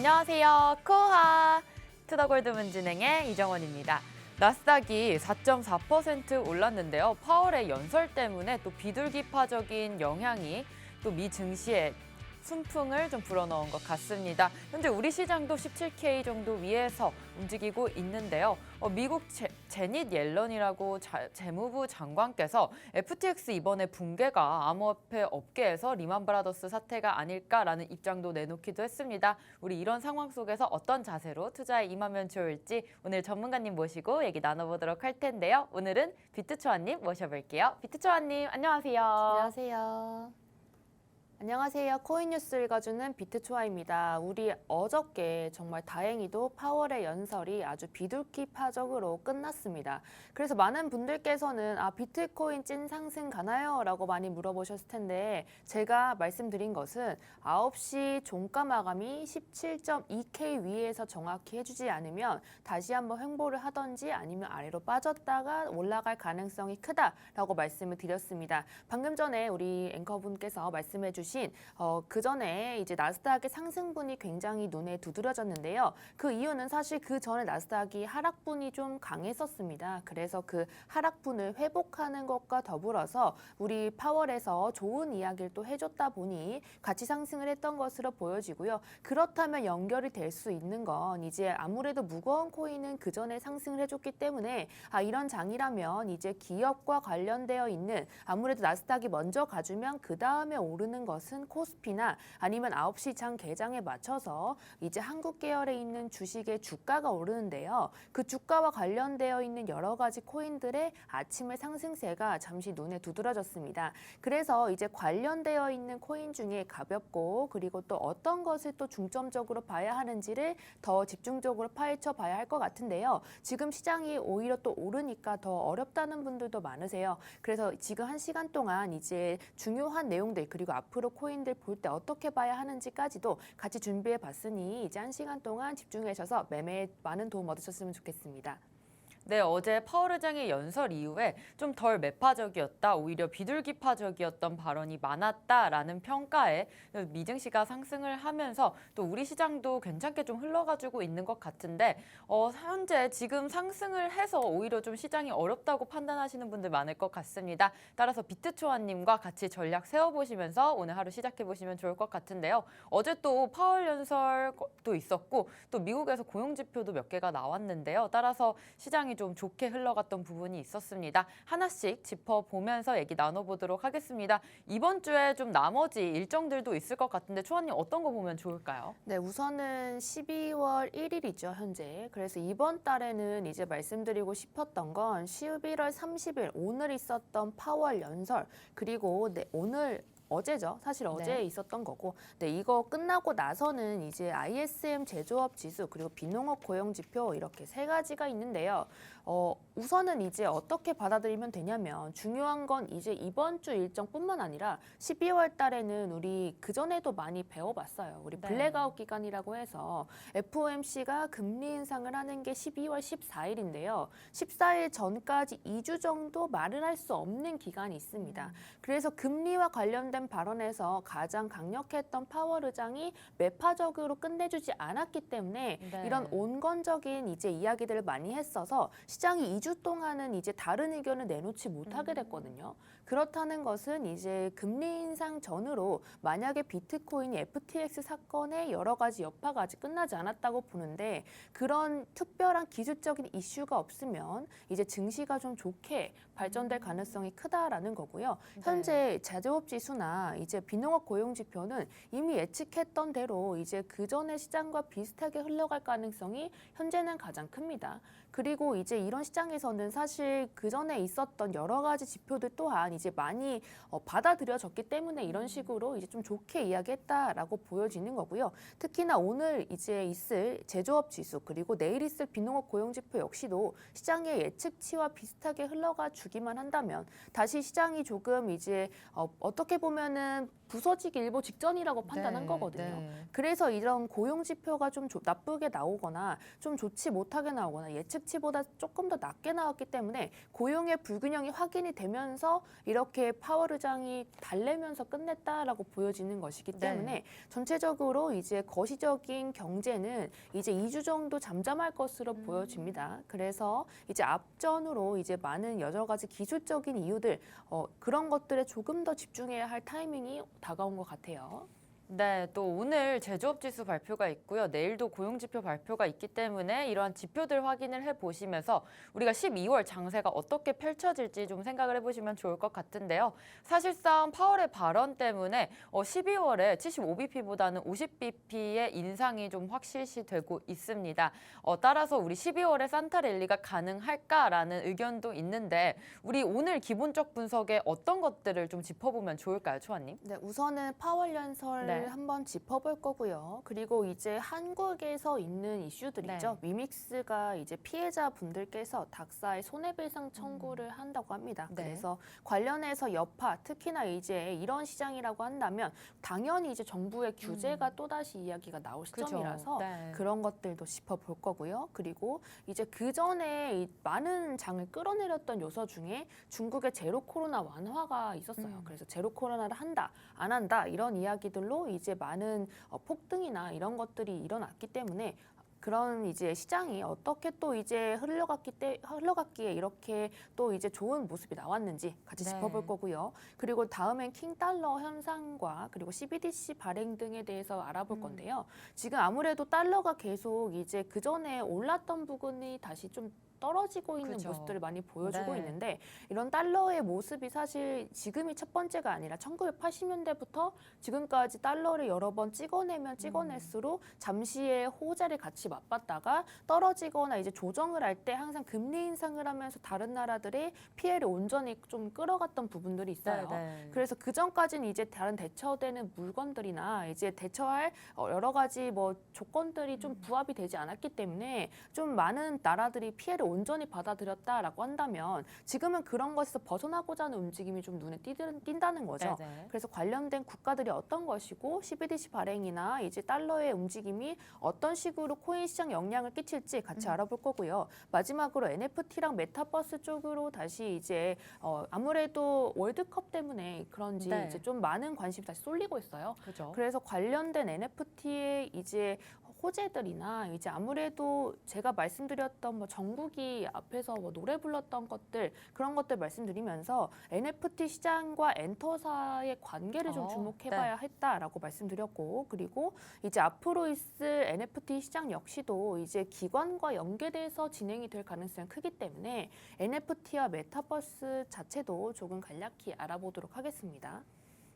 안녕하세요. 코하 투더골드문진행의 이정원입니다. 나스닥이 4.4% 올랐는데요. 파월의 연설 때문에 또 비둘기파적인 영향이 또 미 증시에 순풍을 좀 불어넣은 것 같습니다. 현재 우리 시장도 17K 정도 위에서 움직이고 있는데요. 미국 제닛 옐런이라고 재무부 장관께서 FTX 이번에 붕괴가 암호화폐 업계에서 리만 브라더스 사태가 아닐까라는 입장도 내놓기도 했습니다. 우리 이런 상황 속에서 어떤 자세로 투자에 임하면 좋을지 오늘 전문가님 모시고 얘기 나눠보도록 할 텐데요. 오늘은 비트초아님 모셔볼게요. 비트초아님 안녕하세요. 안녕하세요. 안녕하세요. 코인뉴스 읽어주는 비트초아입니다. 우리 어저께 정말 다행히도 파월의 연설이 아주 비둘기파적으로 끝났습니다. 그래서 많은 분들께서는 비트코인 찐 상승 가나요? 라고 많이 물어보셨을 텐데 제가 말씀드린 것은 9시 종가 마감이 17.2K 위에서 정확히 해주지 않으면 다시 한번 횡보를 하던지 아니면 아래로 빠졌다가 올라갈 가능성이 크다라고 말씀을 드렸습니다. 방금 전에 우리 앵커분께서 말씀해 주신 그 전에 이제 나스닥의 상승분이 굉장히 눈에 두드러졌는데요. 그 이유는 사실 그 전에 나스닥이 하락분이 좀 강했었습니다. 그래서 그 하락분을 회복하는 것과 더불어서 우리 파월에서 좋은 이야기를 또 해줬다 보니 같이 상승을 했던 것으로 보여지고요. 그렇다면 연결이 될 수 있는 건 이제 아무래도 무거운 코인은 그 전에 상승을 해줬기 때문에 이런 장이라면 이제 기업과 관련되어 있는 아무래도 나스닥이 먼저 가주면 그 다음에 오르는 것은 코스피나 아니면 9시 장 개장에 맞춰서 이제 한국 계열에 있는 주식의 주가가 오르는데요. 그 주가와 관련되어 있는 여러 가지 코인들의 아침의 상승세가 잠시 눈에 두드러졌습니다. 그래서 이제 관련되어 있는 코인 중에 가볍고 그리고 또 어떤 것을 또 중점적으로 봐야 하는지를 더 집중적으로 파헤쳐 봐야 할 것 같은데요. 지금 시장이 오히려 또 오르니까 더 어렵다는 분들도 많으세요. 그래서 지금 1시간 동안 이제 중요한 내용들 그리고 앞으로 코인들 볼 때 어떻게 봐야 하는지까지도 같이 준비해 봤으니 이제 1시간 동안 집중하셔서 매매에 많은 도움 얻으셨으면 좋겠습니다. 네, 어제 파월 의장의 연설 이후에 좀 덜 매파적이었다, 오히려 비둘기파적이었던 발언이 많았다라는 평가에 미증시가 상승을 하면서 또 우리 시장도 괜찮게 좀 흘러가지고 있는 것 같은데 현재 지금 상승을 해서 오히려 좀 시장이 어렵다고 판단하시는 분들 많을 것 같습니다. 따라서 비트초아님과 같이 전략 세워보시면서 오늘 하루 시작해보시면 좋을 것 같은데요. 어제 또 파월 연설도 있었고 또 미국에서 고용지표도 몇 개가 나왔는데요. 따라서 시장이 좀 좋게 흘러갔던 부분이 있었습니다. 하나씩 짚어보면서 얘기 나눠보도록 하겠습니다. 이번 주에 좀 나머지 일정들도 있을 것 같은데 초아님 어떤 거 보면 좋을까요? 네, 우선은 12월 1일이죠, 현재. 그래서 이번 달에는 이제 말씀드리고 싶었던 건 11월 30일 오늘 있었던 파월 연설 그리고 오늘 어제죠. 사실 어제 있었던 거고. 네, 이거 끝나고 나서는 이제 ISM 제조업 지수 그리고 비농업 고용 지표 이렇게 세 가지가 있는데요. 우선은 이제 어떻게 받아들이면 되냐면 중요한 건 이제 이번 주 일정뿐만 아니라 12월 달에는 우리 그전에도 많이 배워봤어요. 우리 블랙아웃 기간이라고 해서 FOMC가 금리 인상을 하는 게 12월 14일인데요. 14일 전까지 2주 정도 말을 할 수 없는 기간이 있습니다. 그래서 금리와 관련된 발언에서 가장 강력했던 파월 의장이 매파적으로 끝내주지 않았기 때문에 이런 온건적인 이제 이야기들을 많이 했어서 시장이 2주 동안은 이제 다른 의견을 내놓지 못하게 됐거든요. 그렇다는 것은 이제 금리 인상 전으로 만약에 비트코인이 FTX 사건의 여러 가지 여파가 아직 끝나지 않았다고 보는데 그런 특별한 기술적인 이슈가 없으면 이제 증시가 좀 좋게 발전될 가능성이 크다라는 거고요. 현재 제조업 지수나 이제 비농업 고용 지표는 이미 예측했던 대로 이제 그 전에 시장과 비슷하게 흘러갈 가능성이 현재는 가장 큽니다. 그리고 이제 이런 시장에서는 사실 그 전에 있었던 여러 가지 지표들 또한 이제 많이 받아들여졌기 때문에 이런 식으로 이제 좀 좋게 이야기했다라고 보여지는 거고요. 특히나 오늘 이제 있을 제조업 지수 그리고 내일 있을 비농업 고용 지표 역시도 시장의 예측치와 비슷하게 흘러가 주기만 한다면 다시 시장이 조금 이제 어떻게 보면 거면은 부서지기 일보 직전이라고 판단한 네, 거거든요. 네. 그래서 이런 고용 지표가 좀 나쁘게 나오거나 좀 좋지 못하게 나오거나 예측치보다 조금 더 낮게 나왔기 때문에 고용의 불균형이 확인이 되면서 이렇게 파월 의장이 달래면서 끝냈다라고 보여지는 것이기 때문에 네. 전체적으로 이제 거시적인 경제는 이제 2주 정도 잠잠할 것으로 보여집니다. 그래서 이제 앞전으로 이제 많은 여러 가지 기술적인 이유들 그런 것들에 조금 더 집중해야 할 타이밍이 다가온 것 같아요. 네, 또 오늘 제조업 지수 발표가 있고요. 내일도 고용 지표 발표가 있기 때문에 이러한 지표들 확인을 해 보시면서 우리가 12월 장세가 어떻게 펼쳐질지 좀 생각을 해 보시면 좋을 것 같은데요. 사실상 파월의 발언 때문에 12월에 75bp보다는 50bp의 인상이 좀 확실시되고 있습니다. 따라서 우리 12월에 산타 랠리가 가능할까라는 의견도 있는데 우리 오늘 기본적 분석에 어떤 것들을 좀 짚어보면 좋을까요, 초아님? 네, 우선은 파월 연설을 네. 한번 짚어볼 거고요. 그리고 이제 한국에서 있는 이슈들이죠. 네. 위믹스가 이제 피해자 분들께서 닥사의 손해배상 청구를 한다고 합니다. 네. 그래서 관련해서 여파, 특히나 이제 이런 시장이라고 한다면 당연히 이제 정부의 규제가 또다시 이야기가 나올 그죠. 시점이라서 네. 그런 것들도 짚어볼 거고요. 그리고 이제 그 전에 많은 장을 끌어내렸던 요소 중에 중국의 제로 코로나 완화가 있었어요. 그래서 제로 코로나를 한다, 안 한다 이런 이야기들로 이제 많은 폭등이나 이런 것들이 일어났기 때문에 그런 이제 시장이 어떻게 또 이제 흘러갔기에 이렇게 또 이제 좋은 모습이 나왔는지 같이 네. 짚어볼 거고요. 그리고 다음엔 킹달러 현상과 그리고 CBDC 발행 등에 대해서 알아볼 건데요. 지금 아무래도 달러가 계속 이제 그 전에 올랐던 부분이 다시 좀 떨어지고 있는 그죠. 모습들을 많이 보여주고 네. 있는데 이런 달러의 모습이 사실 지금이 첫 번째가 아니라 1980년대부터 지금까지 달러를 여러 번 찍어내면 찍어낼수록 잠시의 호재를 같이 맛봤다가 떨어지거나 이제 조정을 할 때 항상 금리 인상을 하면서 다른 나라들이 피해를 온전히 좀 끌어갔던 부분들이 있어요. 네. 그래서 그 전까지는 이제 다른 대처되는 물건들이나 이제 대처할 여러 가지 뭐 조건들이 좀 부합이 되지 않았기 때문에 좀 많은 나라들이 피해를 온전히 받아들였다라고 한다면 지금은 그런 것에서 벗어나고자 하는 움직임이 좀 눈에 띈다는 거죠. 네네. 그래서 관련된 국가들이 어떤 것이고 CBDC 발행이나 이제 달러의 움직임이 어떤 식으로 코인 시장 영향을 끼칠지 같이 알아볼 거고요. 마지막으로 NFT랑 메타버스 쪽으로 다시 이제 아무래도 월드컵 때문에 그런지 네. 이제 좀 많은 관심이 다시 쏠리고 있어요. 그죠. 그래서 관련된 NFT의 이제 호재들이나 이제 아무래도 제가 말씀드렸던 뭐 정국이 앞에서 뭐 노래 불렀던 것들 그런 것들 말씀드리면서 NFT 시장과 엔터사의 관계를 좀 주목해봐야 했다라고 말씀드렸고 그리고 이제 앞으로 있을 NFT 시장 역시도 이제 기관과 연계돼서 진행이 될 가능성이 크기 때문에 NFT와 메타버스 자체도 조금 간략히 알아보도록 하겠습니다.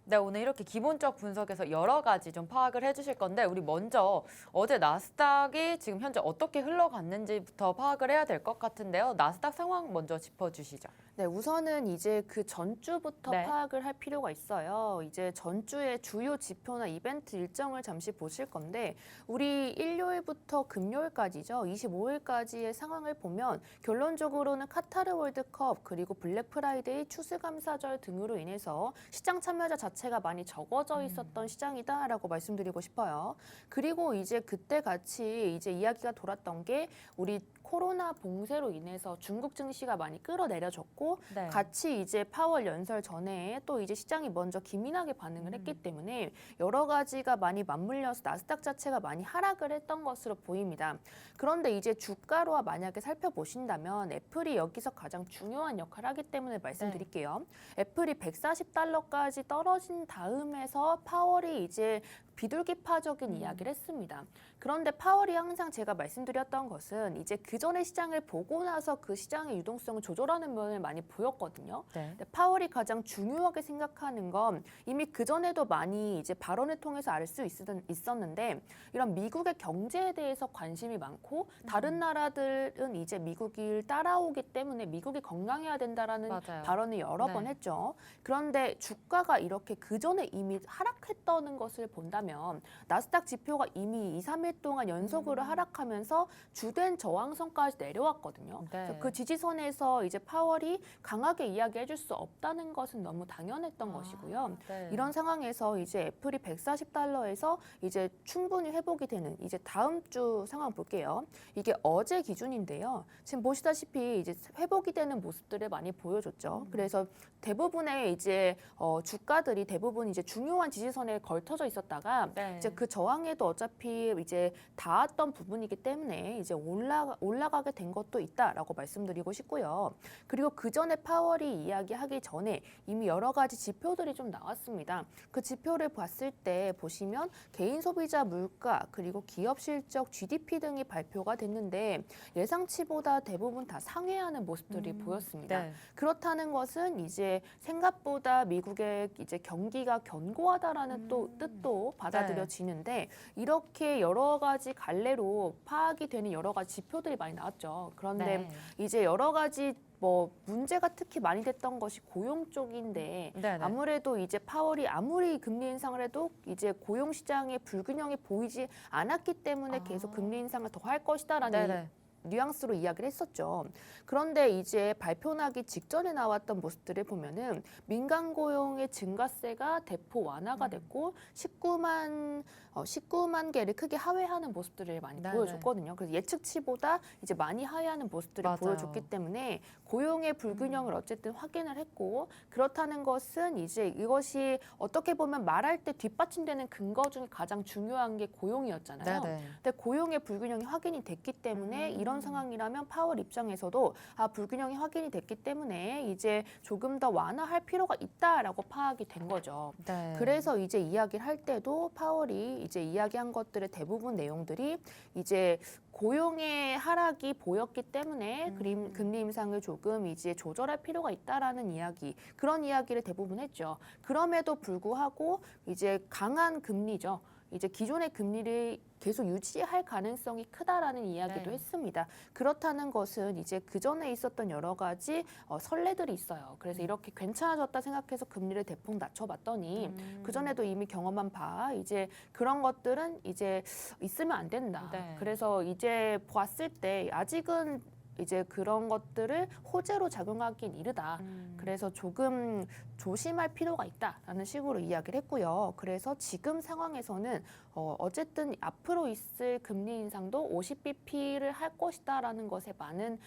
네, 오늘 이렇게 기본적 분석에서 여러 가지 좀 파악을 해주실 건데 우리 먼저 어제 나스닥이 지금 현재 어떻게 흘러갔는지부터 파악을 해야 될 것 같은데요. 나스닥 상황 먼저 짚어주시죠. 네, 우선은 이제 그 전주부터 네. 파악을 할 필요가 있어요. 이제 전주의 주요 지표나 이벤트 일정을 잠시 보실 건데 우리 일요일부터 금요일까지죠. 25일까지의 상황을 보면 결론적으로는 카타르 월드컵 그리고 블랙 프라이데이 추수감사절 등으로 인해서 시장 참여자 자체가 많이 적어져 있었던 시장이다라고 말씀드리고 싶어요. 그리고 이제 그때 같이 이제 이야기가 돌았던 게 우리 코로나 봉쇄로 인해서 중국 증시가 많이 끌어내려졌고 네. 같이 이제 파월 연설 전에 또 이제 시장이 먼저 기민하게 반응을 했기 때문에 여러 가지가 많이 맞물려서 나스닥 자체가 많이 하락을 했던 것으로 보입니다. 그런데 이제 주가로 만약에 살펴보신다면 애플이 여기서 가장 중요한 역할을 하기 때문에 말씀드릴게요. 애플이 140달러까지 떨어진 다음에서 파월이 이제 비둘기파적인 이야기를 했습니다. 그런데 파월이 항상 제가 말씀드렸던 것은 이제 그 전에 시장을 보고 나서 그 시장의 유동성을 조절하는 면을 많이 보였거든요. 네. 근데 파월이 가장 중요하게 생각하는 건 이미 그 전에도 많이 이제 발언을 통해서 알 수 있었는데 이런 미국의 경제에 대해서 관심이 많고 다른 나라들은 이제 미국을 따라오기 때문에 미국이 건강해야 된다라는 맞아요. 발언을 여러 네. 번 했죠. 그런데 주가가 이렇게 그 전에 이미 하락했다는 것을 본다면 뭐냐면 나스닥 지표가 이미 2, 3일 동안 연속으로 하락하면서 주된 저항선까지 내려왔거든요. 네. 그래서 그 지지선에서 이제 파월이 강하게 이야기해줄 수 없다는 것은 너무 당연했던 것이고요. 네. 이런 상황에서 이제 애플이 140달러에서 이제 충분히 회복이 되는 이제 다음 주 상황 볼게요. 이게 어제 기준인데요. 지금 보시다시피 이제 회복이 되는 모습들을 많이 보여줬죠. 그래서 대부분의 이제 주가들이 대부분 이제 중요한 지지선에 걸터져 있었다가 네. 이제 그 저항에도 어차피 이제 닿았던 부분이기 때문에 이제 올라가게 된 것도 있다라고 말씀드리고 싶고요. 그리고 그 전에 파월이 이야기하기 전에 이미 여러 가지 지표들이 좀 나왔습니다. 그 지표를 봤을 때 보시면 개인 소비자 물가 그리고 기업 실적 GDP 등이 발표가 됐는데 예상치보다 대부분 다 상회하는 모습들이 보였습니다. 네. 그렇다는 것은 이제 생각보다 미국의 이제 경기가 견고하다라는 또 뜻도 받아들여지는데 이렇게 여러 가지 갈래로 파악이 되는 여러 가지 지표들이 많이 나왔죠. 그런데 네. 이제 여러 가지 뭐 문제가 특히 많이 됐던 것이 고용 쪽인데 네, 네. 아무래도 이제 파월이 아무리 금리 인상을 해도 이제 고용 시장의 불균형이 보이지 않았기 때문에 계속 금리 인상을 더 할 것이다라는 네, 네. 뉘앙스로 이야기를 했었죠. 그런데 이제 발표 나기 직전에 나왔던 모습들을 보면은 민간 고용의 증가세가 대폭 완화가 됐고 19만 개를 크게 하회하는 모습들을 많이 네네. 보여줬거든요. 그래서 예측치보다 이제 많이 하회하는 모습들을 맞아요. 보여줬기 때문에 고용의 불균형을 어쨌든 확인을 했고 그렇다는 것은 이제 이것이 어떻게 보면 말할 때 뒷받침되는 근거 중에 가장 중요한 게 고용이었잖아요. 네, 네. 근데 고용의 불균형이 확인이 됐기 때문에 이런 상황이라면 파월 입장에서도 불균형이 확인이 됐기 때문에 이제 조금 더 완화할 필요가 있다라고 파악이 된 거죠. 네. 그래서 이제 이야기를 할 때도 파월이 이제 이야기한 것들의 대부분 내용들이 이제 고용의 하락이 보였기 때문에 금리 인상을 조금 이제 조절할 필요가 있다라는 이야기, 그런 이야기를 대부분 했죠. 그럼에도 불구하고 이제 강한 금리죠. 이제 기존의 금리를 계속 유지할 가능성이 크다라는 이야기도 네. 했습니다. 그렇다는 것은 이제 그 전에 있었던 여러 가지 선례들이 있어요. 그래서 이렇게 괜찮아졌다 생각해서 금리를 대폭 낮춰봤더니 그 전에도 이미 경험한 바 이제 그런 것들은 이제 있으면 안 된다. 네. 그래서 이제 봤을 때 아직은 이제 그런 것들을 호재로 작용하기는 이르다. 그래서 조금 조심할 필요가 있다라는 식으로 이야기를 했고요. 그래서 지금 상황에서는 어쨌든 앞으로 있을 금리 인상도 50bp를 할 것이다라는 것에 많은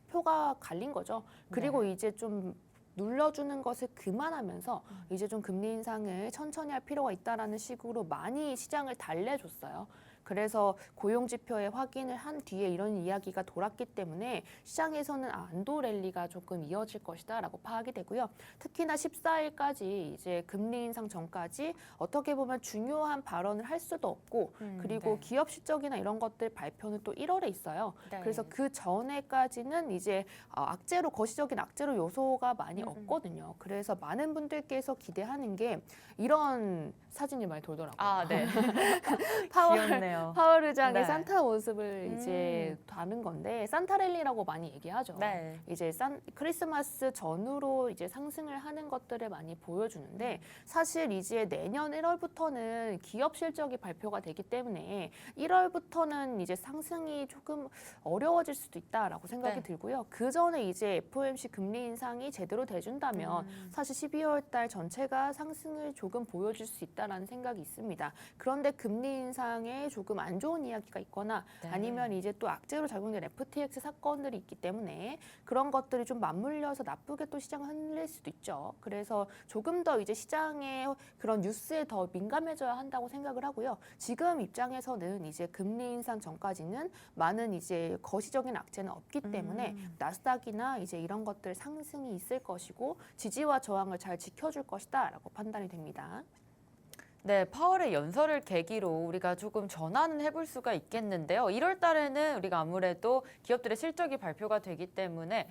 표가 갈린 거죠. 그리고 이제 좀 눌러주는 것을 그만하면서 이제 좀 금리 인상을 천천히 할 필요가 있다라는 식으로 많이 시장을 달래줬어요. 그래서 고용 지표에 확인을 한 뒤에 이런 이야기가 돌았기 때문에 시장에서는 안도 랠리가 조금 이어질 것이다라고 파악이 되고요. 특히나 14일까지 이제 금리 인상 전까지 어떻게 보면 중요한 발언을 할 수도 없고 그리고 네. 기업 실적이나 이런 것들 발표는 또 1월에 있어요. 네. 그래서 그 전에까지는 이제 악재로 거시적인 악재로 요소가 많이 없거든요. 그래서 많은 분들께서 기대하는 게 이런 사진이 많이 돌더라고요. 아, 네. 귀엽네요. 파월 의장의 네. 산타 모습을 이제 다는 건데 산타랠리라고 많이 얘기하죠. 네. 이제 크리스마스 전후로 이제 상승을 하는 것들을 많이 보여주는데 사실 이제 내년 1월부터는 기업 실적이 발표가 되기 때문에 1월부터는 이제 상승이 조금 어려워질 수도 있다라고 생각이 네. 들고요. 그 전에 이제 FOMC 금리 인상이 제대로 돼준다면 사실 12월 달 전체가 상승을 조금 보여줄 수 있다라는 생각이 있습니다. 그런데 금리 인상에 조금 안 좋은 이야기가 있거나 네. 아니면 이제 또 악재로 작용된 FTX 사건들이 있기 때문에 그런 것들이 좀 맞물려서 나쁘게 또 시장을 흔들릴 수도 있죠. 그래서 조금 더 이제 시장의 그런 뉴스에 더 민감해져야 한다고 생각을 하고요. 지금 입장에서는 이제 금리 인상 전까지는 많은 이제 거시적인 악재는 없기 때문에 나스닥이나 이제 이런 것들 상승이 있을 것이고 지지와 저항을 잘 지켜줄 것이다라고 판단이 됩니다. 네, 파월의 연설을 계기로 우리가 조금 전환을 해볼 수가 있겠는데요. 1월 달에는 우리가 아무래도 기업들의 실적이 발표가 되기 때문에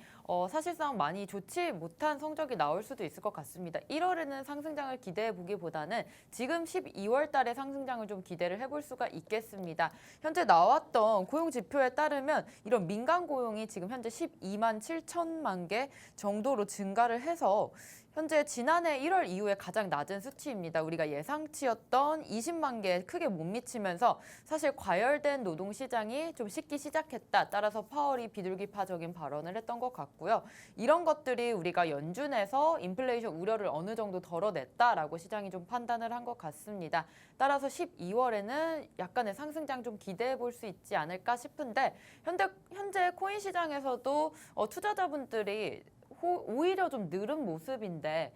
사실상 많이 좋지 못한 성적이 나올 수도 있을 것 같습니다. 1월에는 상승장을 기대해 보기보다는 지금 12월 달에 상승장을 좀 기대를 해볼 수가 있겠습니다. 현재 나왔던 고용 지표에 따르면 이런 민간 고용이 지금 현재 12만 7천만 개 정도로 증가를 해서 현재 지난해 1월 이후에 가장 낮은 수치입니다. 우리가 예상치였던 20만 개에 크게 못 미치면서 사실 과열된 노동시장이 좀 식기 시작했다. 따라서 파월이 비둘기파적인 발언을 했던 것 같고요. 이런 것들이 우리가 연준에서 인플레이션 우려를 어느 정도 덜어냈다라고 시장이 좀 판단을 한 것 같습니다. 따라서 12월에는 약간의 상승장 좀 기대해 볼 수 있지 않을까 싶은데 현재 코인 시장에서도 투자자분들이 오히려 좀 늘은 모습인데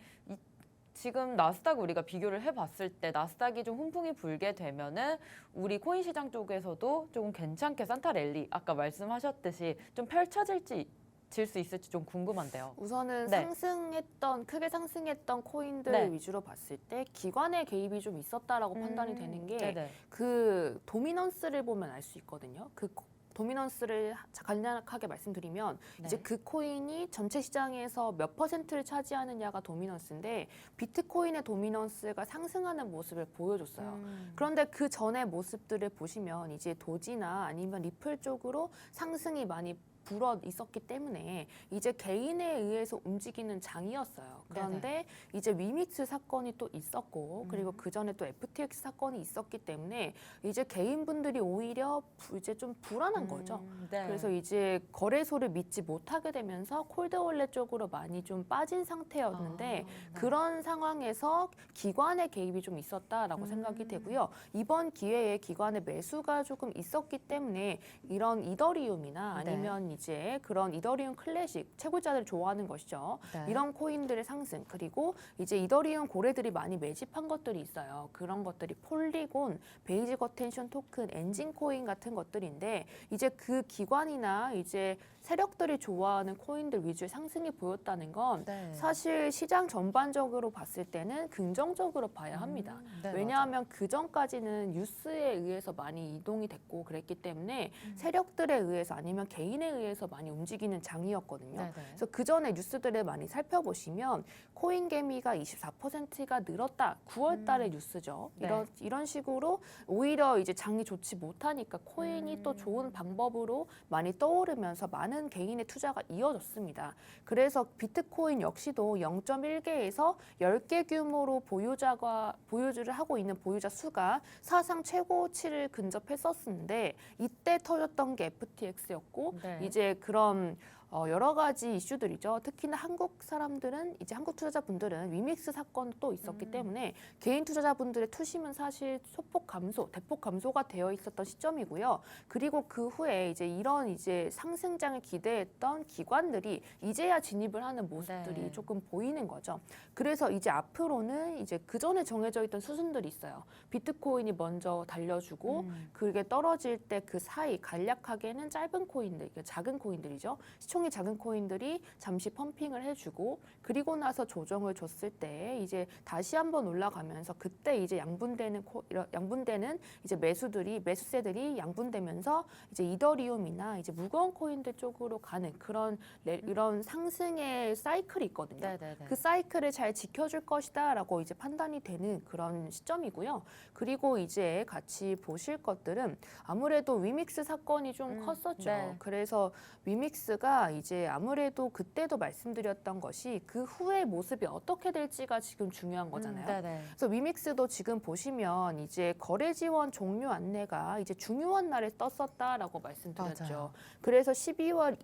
지금 나스닥 우리가 비교를 해봤을 때 나스닥이 좀 훈풍이 불게 되면은 우리 코인 시장 쪽에서도 조금 괜찮게 산타 랠리 아까 말씀하셨듯이 좀 펼쳐질 수 있을지 좀 궁금한데요. 우선은 네. 크게 상승했던 코인들 네. 위주로 봤을 때 기관의 개입이 좀 있었다라고 판단이 되는 게 네네. 그 도미넌스를 보면 알 수 있거든요. 그 도미넌스를 간략하게 말씀드리면 네. 이제 그 코인이 전체 시장에서 몇 %를 차지하느냐가 도미넌스인데 비트코인의 도미넌스가 상승하는 모습을 보여줬어요. 그런데 그 전의 모습들을 보시면 이제 도지나 아니면 리플 쪽으로 상승이 많이 불어 있었기 때문에 이제 개인에 의해서 움직이는 장이었어요. 그런데 이제 위믹스 사건이 또 있었고 그리고 그 전에 또 FTX 사건이 있었기 때문에 이제 개인분들이 오히려 이제 좀 불안한 거죠. 네. 그래서 이제 거래소를 믿지 못하게 되면서 콜드월렛 쪽으로 많이 좀 빠진 상태였는데 네. 그런 상황에서 기관의 개입이 좀 있었다라고 생각이 되고요. 이번 기회에 기관의 매수가 조금 있었기 때문에 이런 이더리움이나 네. 아니면 이제 그런 이더리움 클래식 채굴자들이 좋아하는 것이죠. 네. 이런 코인들의 상승 그리고 이제 이더리움 고래들이 많이 매집한 것들이 있어요. 그런 것들이 폴리곤, 베이직 어텐션 토큰, 엔진 코인 같은 것들인데 이제 그 기관이나 이제 세력들이 좋아하는 코인들 위주의 상승이 보였다는 건 네. 사실 시장 전반적으로 봤을 때는 긍정적으로 봐야 합니다. 네, 왜냐하면 그 전까지는 뉴스에 의해서 많이 이동이 됐고 그랬기 때문에 세력들에 의해서 아니면 개인에 의해서 많이 움직이는 장이었거든요. 네네. 그래서 그 전에 뉴스들을 많이 살펴보시면 코인 개미가 24%가 늘었다. 9월 달의 뉴스죠. 네. 이런 식으로 오히려 이제 장이 좋지 못하니까 코인이 또 좋은 방법으로 많이 떠오르면서 많은 개인의 투자가 이어졌습니다. 그래서 비트코인 역시도 0.1개에서 10개 규모로 보유주를 하고 있는 보유자 수가 사상 최고치를 근접했었는데 이때 터졌던 게 FTX였고 네. 이제 그런 여러 가지 이슈들이죠. 특히나 한국 사람들은 이제 한국 투자자분들은 위믹스 사건도 또 있었기 때문에 개인 투자자분들의 투심은 사실 소폭 감소, 대폭 감소가 되어 있었던 시점이고요. 그리고 그 후에 이제 이런 이제 상승장을 기대했던 기관들이 이제야 진입을 하는 모습들이 네. 조금 보이는 거죠. 그래서 이제 앞으로는 이제 그 전에 정해져 있던 수순들이 있어요. 비트코인이 먼저 달려주고 그게 떨어질 때 그 사이 간략하게는 짧은 코인들, 작은 코인들이죠. 시총이 작은 코인들이 잠시 펌핑을 해주고 그리고 나서 조정을 줬을 때 이제 다시 한번 올라가면서 그때 이제 양분되는 이제 매수세들이 양분되면서 이제 이더리움이나 이제 무거운 코인들 쪽으로 가는 그런 이런 상승의 사이클이 있거든요. 네네네. 그 사이클을 잘 지켜줄 것이다라고 이제 판단이 되는 그런 시점이고요. 그리고 이제 같이 보실 것들은 아무래도 위믹스 사건이 좀 컸었죠. 네. 그래서 위믹스가 이제 아무래도 그때도 말씀드렸던 것이 그 후의 모습이 어떻게 될지가 지금 중요한 거잖아요. 네네. 그래서 위믹스도 지금 보시면 이제 거래 지원 종료 안내가 이제 중요한 날에 떴었다라고 말씀드렸죠. 맞아요. 그래서 11월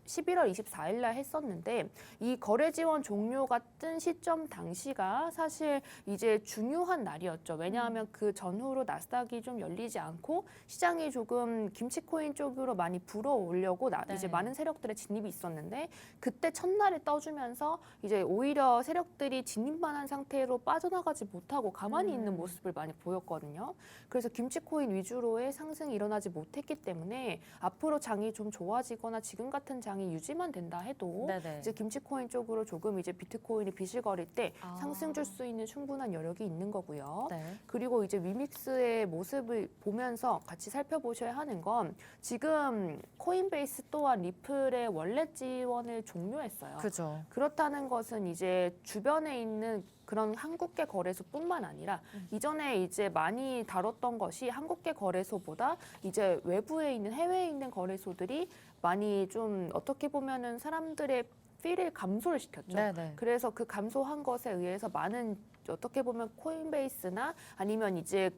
24일 날 했었는데 이 거래 지원 종료가 뜬 시점 당시가 사실 이제 중요한 날이었죠. 왜냐하면 그 전후로 나스닥이 좀 열리지 않고 시장이 조금 김치코인 쪽으로 많이 불어오려고 네. 이제 많은 세력들의 진입이 있었는데 그때 첫날에 떠주면서 이제 오히려 세력들이 진입만 한 상태로 빠져나가지 못하고 가만히 있는 모습을 많이 보였거든요. 그래서 김치코인 위주로의 상승이 일어나지 못했기 때문에 앞으로 장이 좀 좋아지거나 지금 같은 장이 유지만 된다 해도 네네. 이제 김치코인 쪽으로 조금 이제 비트코인이 비실거릴 때 아. 상승 줄 수 있는 충분한 여력이 있는 거고요. 네. 그리고 이제 위믹스의 모습을 보면서 같이 살펴보셔야 하는 건 지금 코인베이스 또한 리플의 월렛 지원을 종료했어요. 그죠. 그렇다는 것은 이제 주변에 있는 그런 한국계 거래소뿐만 아니라 이전에 이제 많이 다뤘던 것이 한국계 거래소보다 이제 외부에 있는 해외에 있는 거래소들이 많이 좀 어떻게 보면은 사람들의 피를 감소를 시켰죠. 네네. 그래서 그 감소한 것에 의해서 많은 어떻게 보면 코인베이스나 아니면 이제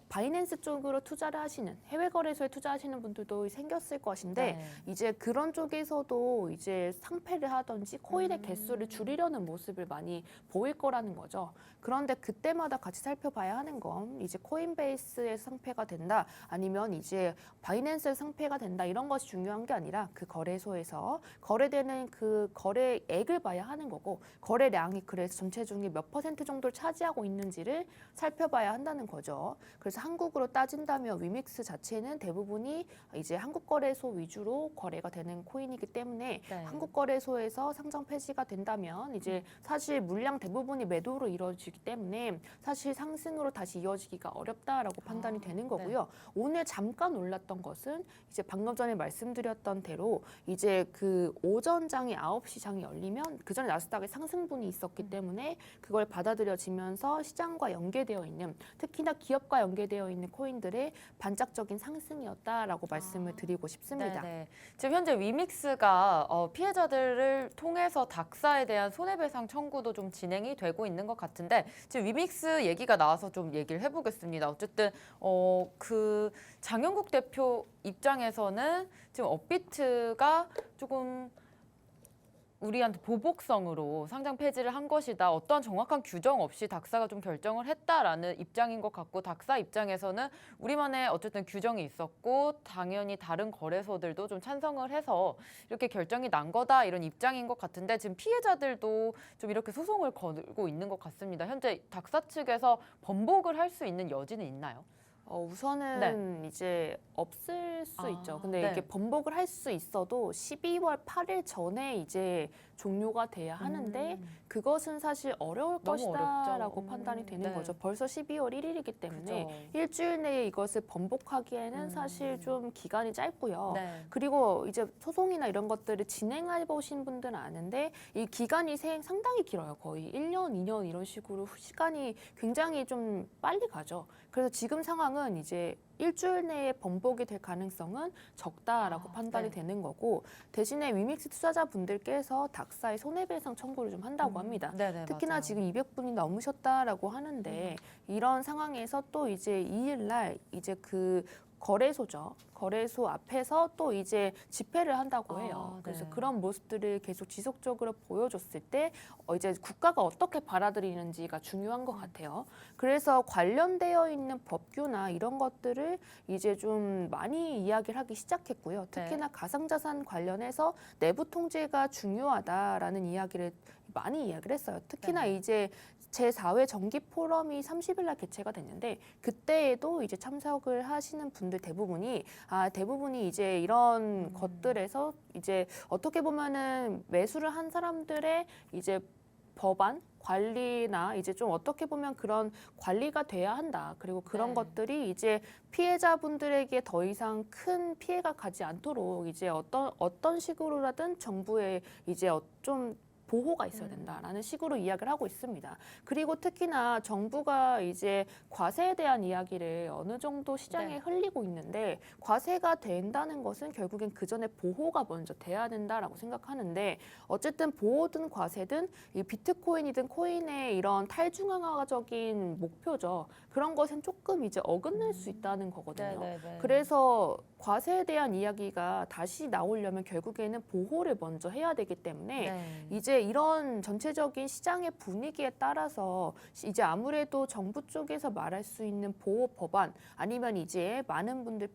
바이낸스 쪽으로 투자를 하시는 해외 거래소에 투자하시는 분들도 생겼을 것인데 네. 이제 그런 쪽에서도 이제 상패를 하든지 코인의 개수를 줄이려는 모습을 많이 보일 거라는 거죠. 그런데 그때마다 같이 살펴봐야 하는 건 이제 코인베이스에서 상패가 된다 아니면 이제 바이낸스에서 상패가 된다 이런 것이 중요한 게 아니라 그 거래소에서 거래되는 그 거래액을 봐야 하는 거고 거래량이 그래서 전체 중에 몇 퍼센트 정도를 차지하고 있는지를 살펴봐야 한다는 거죠. 그래서 한국으로 따진다면 위믹스 자체는 대부분이 이제 한국 거래소 위주로 거래가 되는 코인이기 때문에 네. 한국 거래소에서 상장 폐지가 된다면 이제 사실 물량 대부분이 매도로 이루어지기 때문에 사실 상승으로 다시 이어지기가 어렵다라고 판단이 되는 거고요. 오늘 잠깐 올랐던 것은 이제 방금 전에 말씀드렸던 대로 이제 그 오전장이 9시 장이 열리면 그 전에 나스닥에 상승분이 있었기 때문에 그걸 받아들여지면서 시장과 연계되어 있는 특히나 기업과 연계되어 있는 코인들의 반짝적인 상승이었다라고 말씀을 드리고 싶습니다. 네네. 지금 현재 위믹스가 피해자들을 통해서 닥사에 대한 손해배상 청구도 좀 진행이 되고 있는 것 같은데 지금 위믹스 얘기가 나와서 좀 얘기를 해보겠습니다. 어쨌든 그 장영국 대표 입장에서는 지금 업비트가 조금 우리한테 보복성으로 상장 폐지를 한 것이다. 어떠한 정확한 규정 없이 닥사가 좀 결정을 했다라는 입장인 것 같고 닥사 입장에서는 우리만의 어쨌든 규정이 있었고 당연히 다른 거래소들도 좀 찬성을 해서 이렇게 결정이 난 거다 이런 입장인 것 같은데 지금 피해자들도 좀 이렇게 소송을 걸고 있는 것 같습니다. 현재 닥사 측에서 번복을 할 수 있는 여지는 있나요? 우선은 이제 없을 수 있죠. 근데 네. 이게 번복을 할 수 있어도 12월 8일 전에 이제 종료가 돼야 하는데 그것은 사실 어려울 너무 것이다라고 어렵죠. 판단이 되는 네. 거죠. 벌써 12월 1일이기 때문에 그죠. 일주일 내에 이것을 번복하기에는 사실 좀 기간이 짧고요. 네. 그리고 이제 소송이나 이런 것들을 진행해 보신 분들은 아는데 이 기간이 상당히 길어요. 거의 1년, 2년 이런 식으로 시간이 굉장히 좀 빨리 가죠. 그래서 지금 상황은 이제 일주일 내에 번복이 될 가능성은 적다라고 판단이 네. 되는 거고 대신에 위믹스 투자자분들께서 닥사의 손해배상 청구를 좀 한다고 합니다. 네네, 특히나 맞아요. 지금 200분이 넘으셨다라고 하는데 이런 상황에서 또 이제 2일날 이제 그 거래소죠. 거래소 앞에서 또 이제 집회를 한다고 해요. 그래서 네. 그런 모습들을 계속 지속적으로 보여줬을 때 이제 국가가 어떻게 받아들이는지가 중요한 것 같아요. 그래서 관련되어 있는 법규나 이런 것들을 이제 좀 많이 이야기를 하기 시작했고요. 특히나 가상자산 관련해서 내부 통제가 중요하다라는 이야기를 많이 이야기를 했어요. 특히나 네. 이제 제4회 정기 포럼이 30일 날 개최가 됐는데 그때에도 이제 참석을 하시는 분들 대부분이 이제 이런 것들에서 이제 어떻게 보면은 매수를 한 사람들의 이제 법안 관리나 이제 좀 어떻게 보면 그런 관리가 돼야 한다. 그리고 그런 네. 것들이 이제 피해자분들에게 더 이상 큰 피해가 가지 않도록 이제 어떤 식으로라든 정부에 이제 좀 보호가 있어야 된다라는 식으로 이야기를 하고 있습니다. 그리고 특히나 정부가 이제 과세에 대한 이야기를 어느 정도 시장에 흘리고 있는데 과세가 된다는 것은 결국엔 그 전에 보호가 먼저 돼야 된다라고 생각하는데 어쨌든 보호든 과세든 이 비트코인이든 코인의 이런 탈중앙화적인 목표죠. 그런 것은 조금 이제 어긋날 수 있다는 거거든요. 네네네. 그래서 과세에 대한 이야기가 다시 나오려면 결국에는 보호를 먼저 해야 되기 때문에 네. 이제 이런 전체적인 시장의 분위기에 따라서 이제 아무래도 정부 쪽에서 말할 수 있는 보호 법안 아니면 이제 많은 분들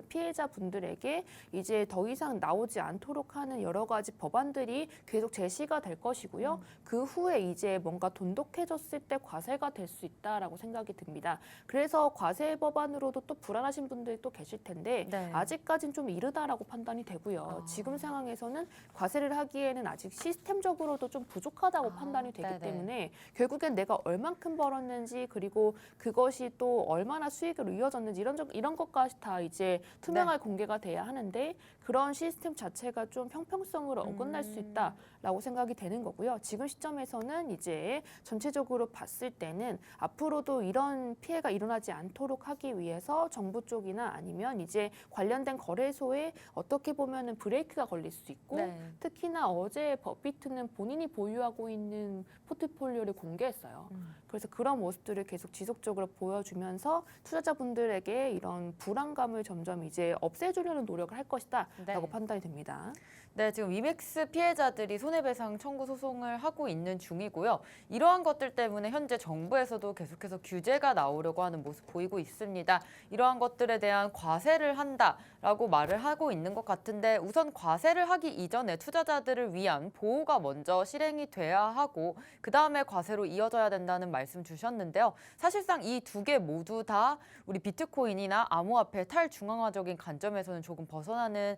피해자분들에게 이제 더 이상 나오지 않도록 하는 여러 가지 법안들이 계속 제시가 될 것이고요. 그 후에 이제 뭔가 돈독해졌을 때 과세가 될 수 있다라고 생각이 듭니다. 그래서 과세 법안으로도 또 불안하신 분들이 또 계실 텐데 네. 아직까지는 좀 이르다라고 판단이 되고요. 지금 상황에서는 과세를 하기에는 아직 시스템적으로도 좀 부족하다고 판단이 되기 네네. 때문에 결국엔 내가 얼만큼 벌었는지 그리고 그것이 또 얼마나 수익으로 이어졌는지 이런 것까지 다 이제 투명하게 공개가 돼야 하는데 그런 시스템 자체가 좀 형평성으로 어긋날 수 있다라고 생각이 되는 거고요. 지금 시점에서는 이제 전체적으로 봤을 때는 앞으로도 이런 피해가 일어나지 않도록 하기 위해서 정부 쪽이나 아니면 이제 관련된 거래소에 어떻게 보면은 브레이크가 걸릴 수 있고 네. 특히나 어제 버핏은 본인이 보유하고 있는 포트폴리오를 공개했어요. 그래서 그런 모습들을 계속 지속적으로 보여주면서 투자자분들에게 이런 불안감을 점점 이제 없애주려는 노력을 할 것이다라고 네. 판단이 됩니다. 네, 지금 위맥스 피해자들이 손해배상 청구 소송을 하고 있는 중이고요. 이러한 것들 때문에 현재 정부에서도 계속해서 규제가 나오려고 하는 모습 보이고 있습니다. 이러한 것들에 대한 과세를 한다라고 말을 하고 있는 것 같은데 우선 과세를 하기 이전에 투자자들을 위한 보호가 먼저 실행이 돼야 하고 그다음에 과세로 이어져야 된다는 말씀 주셨는데요. 사실상 이 두 개 모두 다 우리 비트코인이나 암호화폐 탈중앙화적인 관점에서는 조금 벗어나는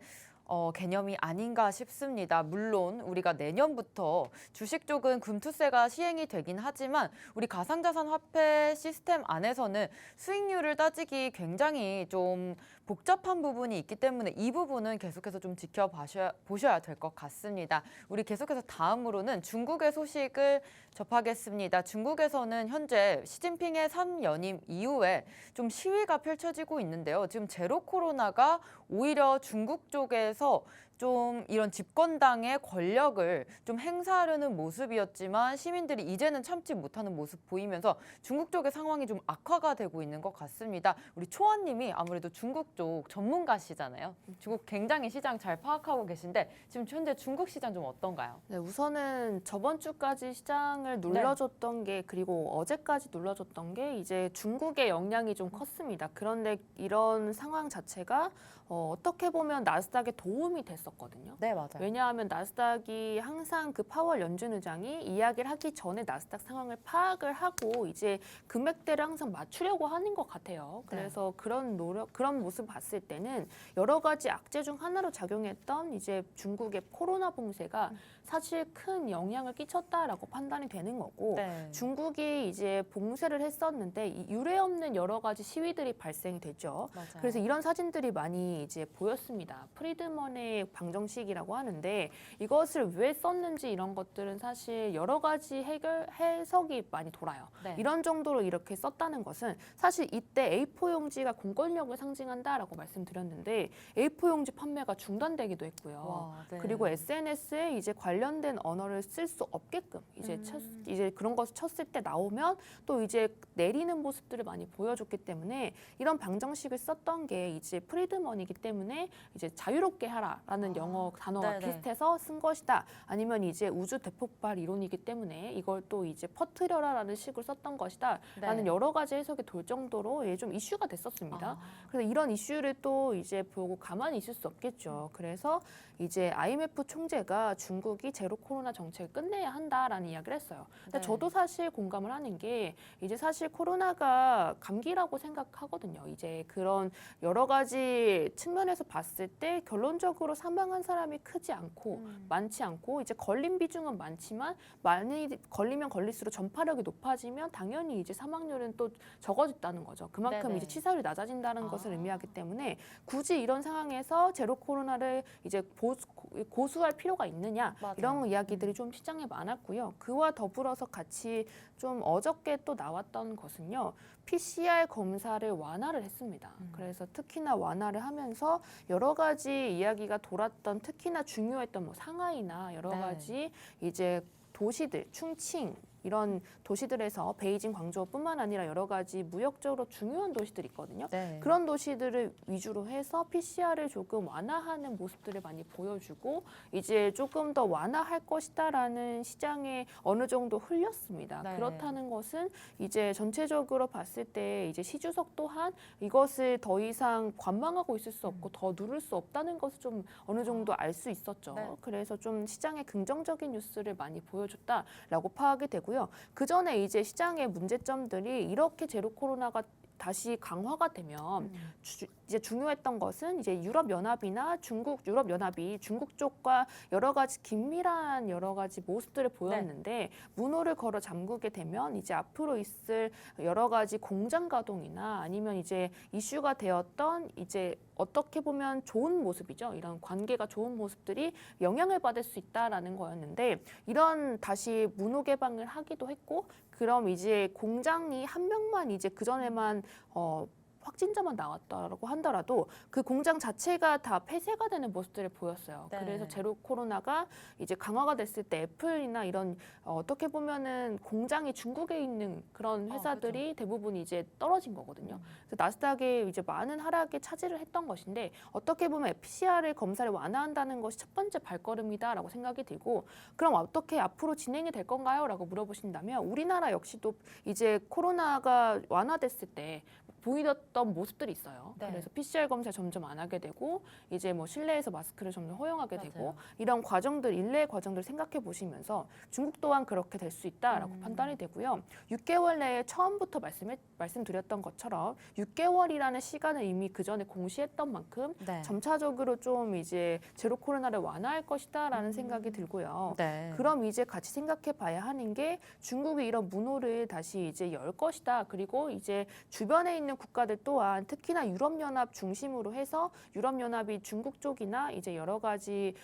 개념이 아닌가 싶습니다. 물론 우리가 내년부터 주식 쪽은 금투세가 시행이 되긴 하지만 우리 가상자산 화폐 시스템 안에서는 수익률을 따지기 굉장히 좀 복잡한 부분이 있기 때문에 이 부분은 계속해서 좀 지켜보셔야 될 것 같습니다. 우리 계속해서 다음으로는 중국의 소식을 접하겠습니다. 중국에서는 현재 시진핑의 3연임 이후에 좀 시위가 펼쳐지고 있는데요. 지금 제로 코로나가 오히려 중국 쪽에서 좀 이런 집권당의 권력을 좀 행사하려는 모습이었지만 시민들이 이제는 참지 못하는 모습 보이면서 중국 쪽의 상황이 좀 악화가 되고 있는 것 같습니다. 우리 초아님이 아무래도 중국 쪽 전문가시잖아요. 중국 굉장히 시장 잘 파악하고 계신데 지금 현재 중국 시장 좀 어떤가요? 네, 우선은 저번 주까지 시장을 눌러줬던 게 그리고 어제까지 눌러줬던 게 이제 중국의 영향이 좀 컸습니다. 그런데 이런 상황 자체가 어떻게 보면 나스닥에 도움이 됐었거든요. 네, 맞아요. 왜냐하면 나스닥이 항상 그 파월 연준 의장이 이야기를 하기 전에 나스닥 상황을 파악을 하고 이제 금액대를 항상 맞추려고 하는 것 같아요. 그래서 그런 노력, 그런 모습 봤을 때는 여러 가지 악재 중 하나로 작용했던 이제 중국의 코로나 봉쇄가 사실 큰 영향을 끼쳤다라고 판단이 되는 거고 네. 중국이 이제 봉쇄를 했었는데 이 유례 없는 여러 가지 시위들이 발생이 됐죠. 맞아요. 그래서 이런 사진들이 많이 이제 보였습니다. 프리드먼의 방정식이라고 하는데 이것을 왜 썼는지 이런 것들은 사실 여러 가지 해석이 많이 돌아요. 네. 이런 정도로 이렇게 썼다는 것은 사실 이때 A4 용지가 공권력을 상징한다라고 말씀드렸는데 A4 용지 판매가 중단되기도 했고요. 와, 네. 그리고 SNS에 이제 관련된 언어를 쓸 수 없게끔 이제 이제 그런 것을 쳤을 때 나오면 또 이제 내리는 모습들을 많이 보여줬기 때문에 이런 방정식을 썼던 게 이제 프리드먼이기 때문에 이제 자유롭게 하라라는 영어 단어가 네네. 비슷해서 쓴 것이다. 아니면 이제 우주 대폭발 이론이기 때문에 이걸 또 이제 퍼뜨려라라는 식으로 썼던 것이다라는 네. 여러 가지 해석이 돌 정도로 좀 이슈가 됐었습니다. 아. 그래서 이런 이슈를 또 이제 보고 가만히 있을 수 없겠죠. 그래서 이제 IMF 총재가 중국이 제로 코로나 정책을 끝내야 한다라는 이야기를 했어요. 근데 네. 저도 사실 공감을 하는 게 이제 사실 코로나가 감기라고 생각하거든요. 이제 그런 여러 가지 측면에서 봤을 때 결론적으로 사망한 사람이 크지 않고 많지 않고 이제 걸린 비중은 많지만 많이 걸리면 걸릴수록 전파력이 높아지면 당연히 이제 사망률은 또 적어졌다는 거죠. 그만큼 네네. 이제 치사율이 낮아진다는 아. 것을 의미하기 때문에 굳이 이런 상황에서 제로 코로나를 이제 고수할 필요가 있느냐 맞아요. 이런 이야기들이 좀 시장에 많았고요. 그와 더불어서 같이 좀 어저께 또 나왔던 것은요. PCR 검사를 완화를 했습니다. 그래서 특히나 완화를 하면서 여러 가지 이야기가 돌았던 특히나 중요했던 뭐 상하이나 여러 네. 가지 이제 도시들, 충칭 이런 도시들에서 베이징, 광저우뿐만 아니라 여러 가지 무역적으로 중요한 도시들이 있거든요. 네. 그런 도시들을 위주로 해서 PCR을 조금 완화하는 모습들을 많이 보여주고 이제 조금 더 완화할 것이다라는 시장에 어느 정도 흘렸습니다. 네. 그렇다는 것은 이제 전체적으로 봤을 때 이제 시 주석 또한 이것을 더 이상 관망하고 있을 수 없고 더 누를 수 없다는 것을 좀 어느 정도 알 수 있었죠. 네. 그래서 좀 시장에 긍정적인 뉴스를 많이 보여줬다라고 파악이 되고요. 그 전에 이제 시장의 문제점들이 이렇게 제로 코로나가 다시 강화가 되면 이제 중요했던 것은 이제 유럽연합이나 유럽연합이 중국 쪽과 여러 가지 긴밀한 여러 가지 모습들을 보였는데 문호를 걸어 잠그게 되면 이제 앞으로 있을 여러 가지 공장 가동이나 아니면 이제 이슈가 되었던 이제 어떻게 보면 좋은 모습이죠. 이런 관계가 좋은 모습들이 영향을 받을 수 있다라는 거였는데 이런 다시 문호 개방을 하기도 했고 그럼 이제 공장이 한 명만 이제 그 전에만 확진자만 나왔다라고 하더라도 그 공장 자체가 다 폐쇄가 되는 모습들을 보였어요. 네. 그래서 제로 코로나가 이제 강화가 됐을 때 애플이나 이런 어떻게 보면은 공장이 중국에 있는 그런 회사들이 대부분 이제 떨어진 거거든요. 그래서 나스닥에 이제 많은 하락에 차지를 했던 것인데 어떻게 보면 PCR 검사를 완화한다는 것이 첫 번째 발걸음이다라고 생각이 들고 그럼 어떻게 앞으로 진행이 될 건가요? 라고 물어보신다면 우리나라 역시도 이제 코로나가 완화됐을 때 보이던 모습들이 있어요. 네. 그래서 PCR 검사 점점 안 하게 되고 이제 뭐 실내에서 마스크를 점점 허용하게 되고 맞아요. 이런 과정들 일례 과정들 생각해 보시면서 중국 또한 그렇게 될 수 있다라고 판단이 되고요. 6개월 내에 처음부터 말씀드렸던 것처럼 6개월이라는 시간을 이미 그 전에 공시했던 만큼 네. 점차적으로 좀 이제 제로 코로나를 완화할 것이다라는 생각이 들고요. 네. 그럼 이제 같이 생각해 봐야 하는 게 중국이 이런 문호를 다시 이제 열 것이다. 그리고 이제 주변에 있는 국가들 또한 특히나 유럽연합 중심으로 해서 유럽연합이 중국 쪽이나 이제 여러 가지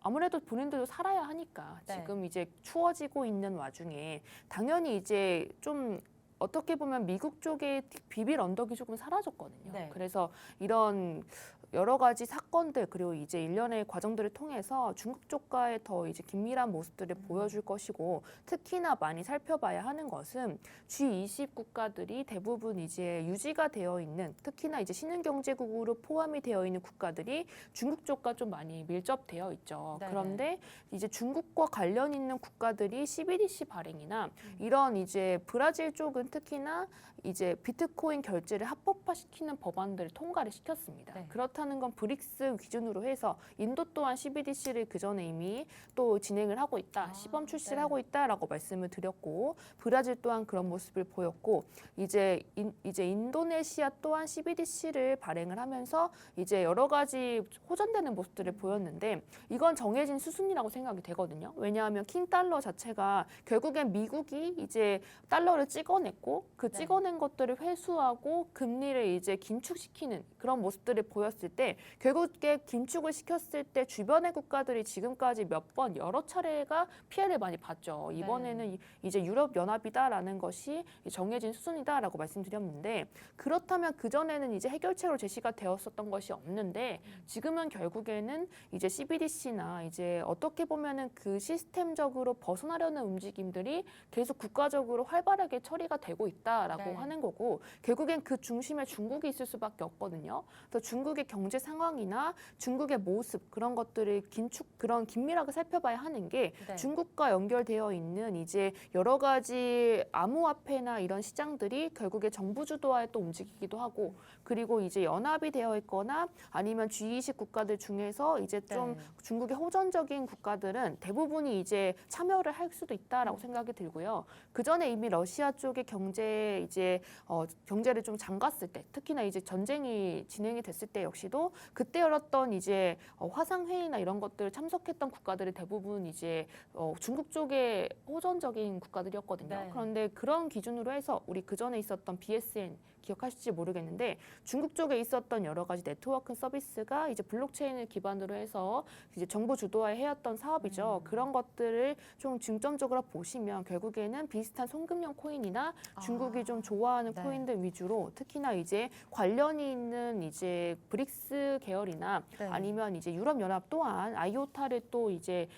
아무래도 본인들도 살아야 하니까 네. 지금 이제 추워지고 있는 와중에 당연히 이제 좀 어떻게 보면 미국 쪽에 비빌 언덕이 조금 사라졌거든요. 네. 그래서 이런 여러 가지 사건들 그리고 이제 일련의 과정들을 통해서 중국 쪽과의 더 이제 긴밀한 모습들을 보여줄 것이고 특히나 많이 살펴봐야 하는 것은 G20 국가들이 대부분 이제 유지가 되어 있는 특히나 이제 신흥경제국으로 포함이 되어 있는 국가들이 중국 쪽과 좀 많이 밀접되어 있죠. 네네. 그런데 이제 중국과 관련 있는 국가들이 CBDC 발행이나 이런 이제 브라질 쪽은 특히나 이제 비트코인 결제를 합법화시키는 법안들을 통과를 시켰습니다. 네. 그렇다는 건 브릭스 기준으로 해서 인도 또한 CBDC를 그 전에 이미 또 진행을 하고 있다, 시범 출시를 네. 하고 있다라고 말씀을 드렸고 브라질 또한 그런 모습을 보였고 이제 인도네시아 또한 CBDC를 발행을 하면서 이제 여러 가지 호전되는 모습들을 보였는데 이건 정해진 수순이라고 생각이 되거든요. 왜냐하면 킹 달러 자체가 결국엔 미국이 이제 달러를 찍어냈고 그 네. 찍어낸 것들을 회수하고 금리를 이제 긴축시키는 그런 모습들을 보였을 때 결국에 긴축을 시켰을 때 주변의 국가들이 지금까지 몇 번 여러 차례가 피해를 많이 봤죠. 이번에는 이제 유럽 연합이다라는 것이 정해진 수순이다라고 말씀드렸는데 그렇다면 그 전에는 이제 해결책으로 제시가 되었었던 것이 없는데 지금은 결국에는 이제 CBDC나 이제 어떻게 보면은 그 시스템적으로 벗어나려는 움직임들이 계속 국가적으로 활발하게 처리가 되고 있다라고 네. 하는 거고 결국엔 그 중심에 중국이 있을 수밖에 없거든요. 그래서 중국의 경제 상황이나 중국의 모습 그런 것들을 그런 긴밀하게 살펴봐야 하는 게 네. 중국과 연결되어 있는 이제 여러 가지 암호화폐나 이런 시장들이 결국에 정부 주도하에 또 움직이기도 하고 그리고 이제 연합이 되어 있거나 아니면 G20 국가들 중에서 이제 좀 네. 중국의 호전적인 국가들은 대부분이 이제 참여를 할 수도 있다라고 생각이 들고요. 그 전에 이미 러시아 쪽의 경제를 좀 잠갔을 때, 특히나 이제 전쟁이 진행이 됐을 때 역시도 그때 열었던 이제 화상 회의나 이런 것들 참석했던 국가들이 대부분 이제 중국 쪽의 호전적인 국가들이었거든요. 네. 그런데 그런 기준으로 해서 우리 그 전에 있었던 BSN 기억하실지 모르겠는데 중국 쪽에 있었던 여러 가지 네트워크 서비스가 이제 블록체인을 기반으로 해서 이제 정부 주도하에 해왔던 사업이죠. 그런 것들을 좀 중점적으로 보시면 결국에는 비슷한 송금형 코인이나 중국이 좀 좋아하는 네. 코인들 위주로 특히나 이제 관련이 있는 이제 브릭스 계열이나 네. 아니면 이제 유럽 연합 또한 아이오타를 또 이제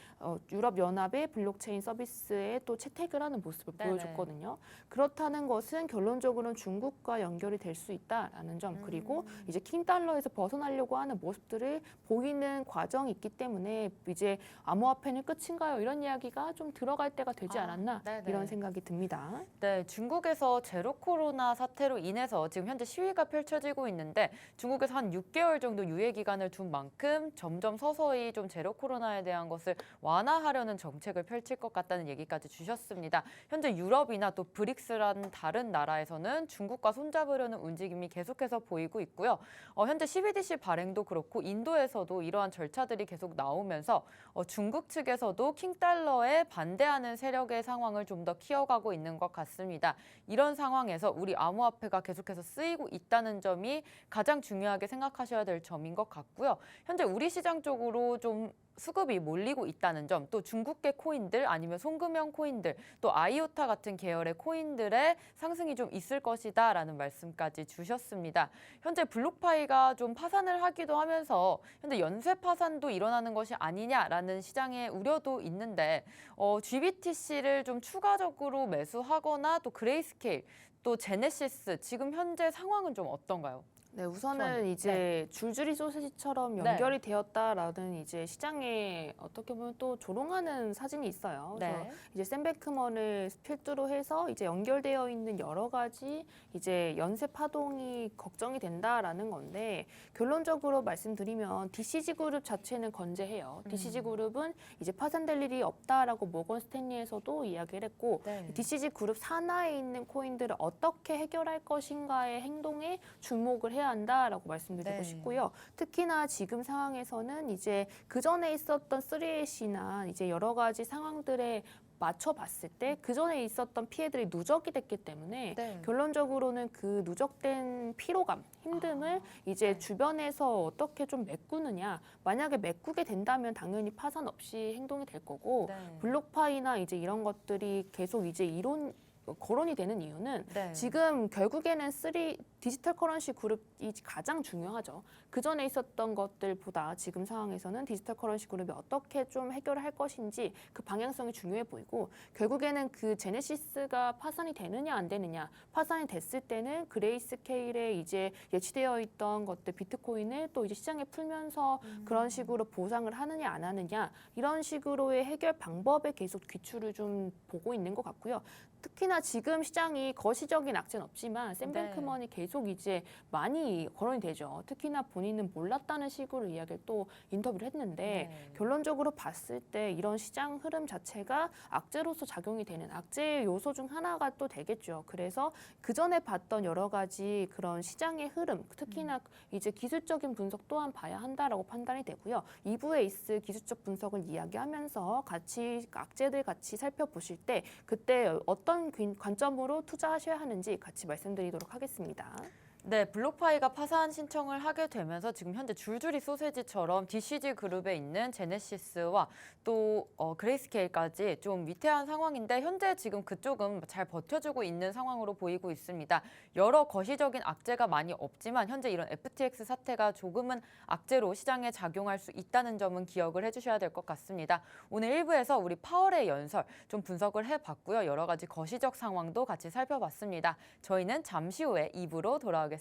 유럽 연합의 블록체인 서비스에 또 채택을 하는 모습을 네네. 보여줬거든요. 그렇다는 것은 결론적으로는 중국과 연결이 될 수 있다라는 점 그리고 이제 킹 달러에서 벗어나려고 하는 모습들을 보이는 과정이 있기 때문에 이제 암호화폐는 끝인가요? 이런 이야기가 좀 들어갈 때가 되지 않았나 네네. 이런 생각이 듭니다. 네, 중국에서 제로 코로나 사태로 인해서 지금 현재 시위가 펼쳐지고 있는데 중국에서 한 6개월 정도 유예 기간을 둔 만큼 점점 서서히 좀 제로 코로나에 대한 것을 완화하려는 정책을 펼칠 것 같다는 얘기까지 주셨습니다. 현재 유럽이나 또 브릭스라는 다른 나라에서는 중국과 손잡으려는 움직임이 계속해서 보이고 있고요. 현재 CBDC 발행도 그렇고 인도에서도 이러한 절차들이 계속 나오면서 중국 측에서도 킹달러에 반대하는 세력의 상황을 좀 더 키워가고 있는 것 같습니다. 이런 상황에서 우리 암호화폐가 계속해서 쓰이고 있다는 점이 가장 중요하게 생각하실 주의하셔야 될 점인 것 같고요. 현재 우리 시장 쪽으로 좀 수급이 몰리고 있다는 점, 또 중국계 코인들 아니면 송금형 코인들, 또 아이오타 같은 계열의 코인들의 상승이 좀 있을 것이다라는 말씀까지 주셨습니다. 현재 블록파이가 좀 파산을 하기도 하면서 현재 연쇄 파산도 일어나는 것이 아니냐라는 시장의 우려도 있는데 GBTC를 좀 추가적으로 매수하거나 또 그레이스케일, 또 제네시스 지금 현재 상황은 좀 어떤가요? 네, 우선은 좋아요. 이제 줄줄이 소시지처럼 네. 연결이 되었다라는 이제 시장에 어떻게 보면 또 조롱하는 사진이 있어요. 그래서 네. 이제 샘 뱅크먼을 필두로 해서 이제 연결되어 있는 여러 가지 이제 연쇄 파동이 걱정이 된다라는 건데, 결론적으로 말씀드리면 DCG 그룹 자체는 건재해요. DCG 그룹은 이제 파산될 일이 없다라고 모건 스탠리에서도 이야기를 했고, 네. DCG 그룹 산하에 있는 코인들을 어떻게 해결할 것인가의 행동에 주목을 해야 한다라고 말씀드리고 네. 싶고요. 특히나 지금 상황에서는 이제 그 전에 있었던 3A나 이제 여러 가지 상황들에 맞춰봤을 때 그 전에 있었던 피해들이 누적이 됐기 때문에 네. 결론적으로는 그 누적된 피로감, 힘듦을 이제 네. 주변에서 어떻게 좀 메꾸느냐. 만약에 메꾸게 된다면 당연히 파산 없이 행동이 될 거고, 네. 블록파이나 이제 이런 것들이 계속 이제 거론이 되는 이유는 네. 지금 결국에는 디지털 커런시 그룹이 가장 중요하죠. 그 전에 있었던 것들보다 지금 상황에서는 디지털 커런시 그룹이 어떻게 좀 해결을 할 것인지 그 방향성이 중요해 보이고, 결국에는 그 제네시스가 파산이 되느냐 안 되느냐, 파산이 됐을 때는 그레이스케일에 이제 예치되어 있던 것들 비트코인을 또 이제 시장에 풀면서 그런 식으로 보상을 하느냐 안 하느냐, 이런 식으로의 해결 방법에 계속 귀추를 좀 보고 있는 것 같고요. 특히나 지금 시장이 거시적인 악재는 없지만 샘 네. 뱅크먼이 계속 이제 많이 거론이 되죠. 특히나 본인은 몰랐다는 식으로 이야기를 또 인터뷰를 했는데, 네. 결론적으로 봤을 때 이런 시장 흐름 자체가 악재로서 작용이 되는 악재의 요소 중 하나가 또 되겠죠. 그래서 그 전에 봤던 여러 가지 그런 시장의 흐름, 특히나 이제 기술적인 분석 또한 봐야 한다라고 판단이 되고요. 2부에 있을 기술적 분석을 이야기하면서 같이 악재들 같이 살펴보실 때 그때 어떤 관점으로 투자하셔야 하는지 같이 말씀드리도록 하겠습니다. 네, 블록파이가 파산 신청을 하게 되면서 지금 현재 줄줄이 소세지처럼 DCG 그룹에 있는 제네시스와 또 그레이스케일까지 좀 위태한 상황인데, 현재 지금 그쪽은 잘 버텨주고 있는 상황으로 보이고 있습니다. 여러 거시적인 악재가 많이 없지만 현재 이런 FTX 사태가 조금은 악재로 시장에 작용할 수 있다는 점은 기억을 해주셔야 될 것 같습니다. 오늘 1부에서 우리 파월의 연설 좀 분석을 해봤고요. 여러 가지 거시적 상황도 같이 살펴봤습니다. 저희는 잠시 후에 2부로 돌아오겠습니다.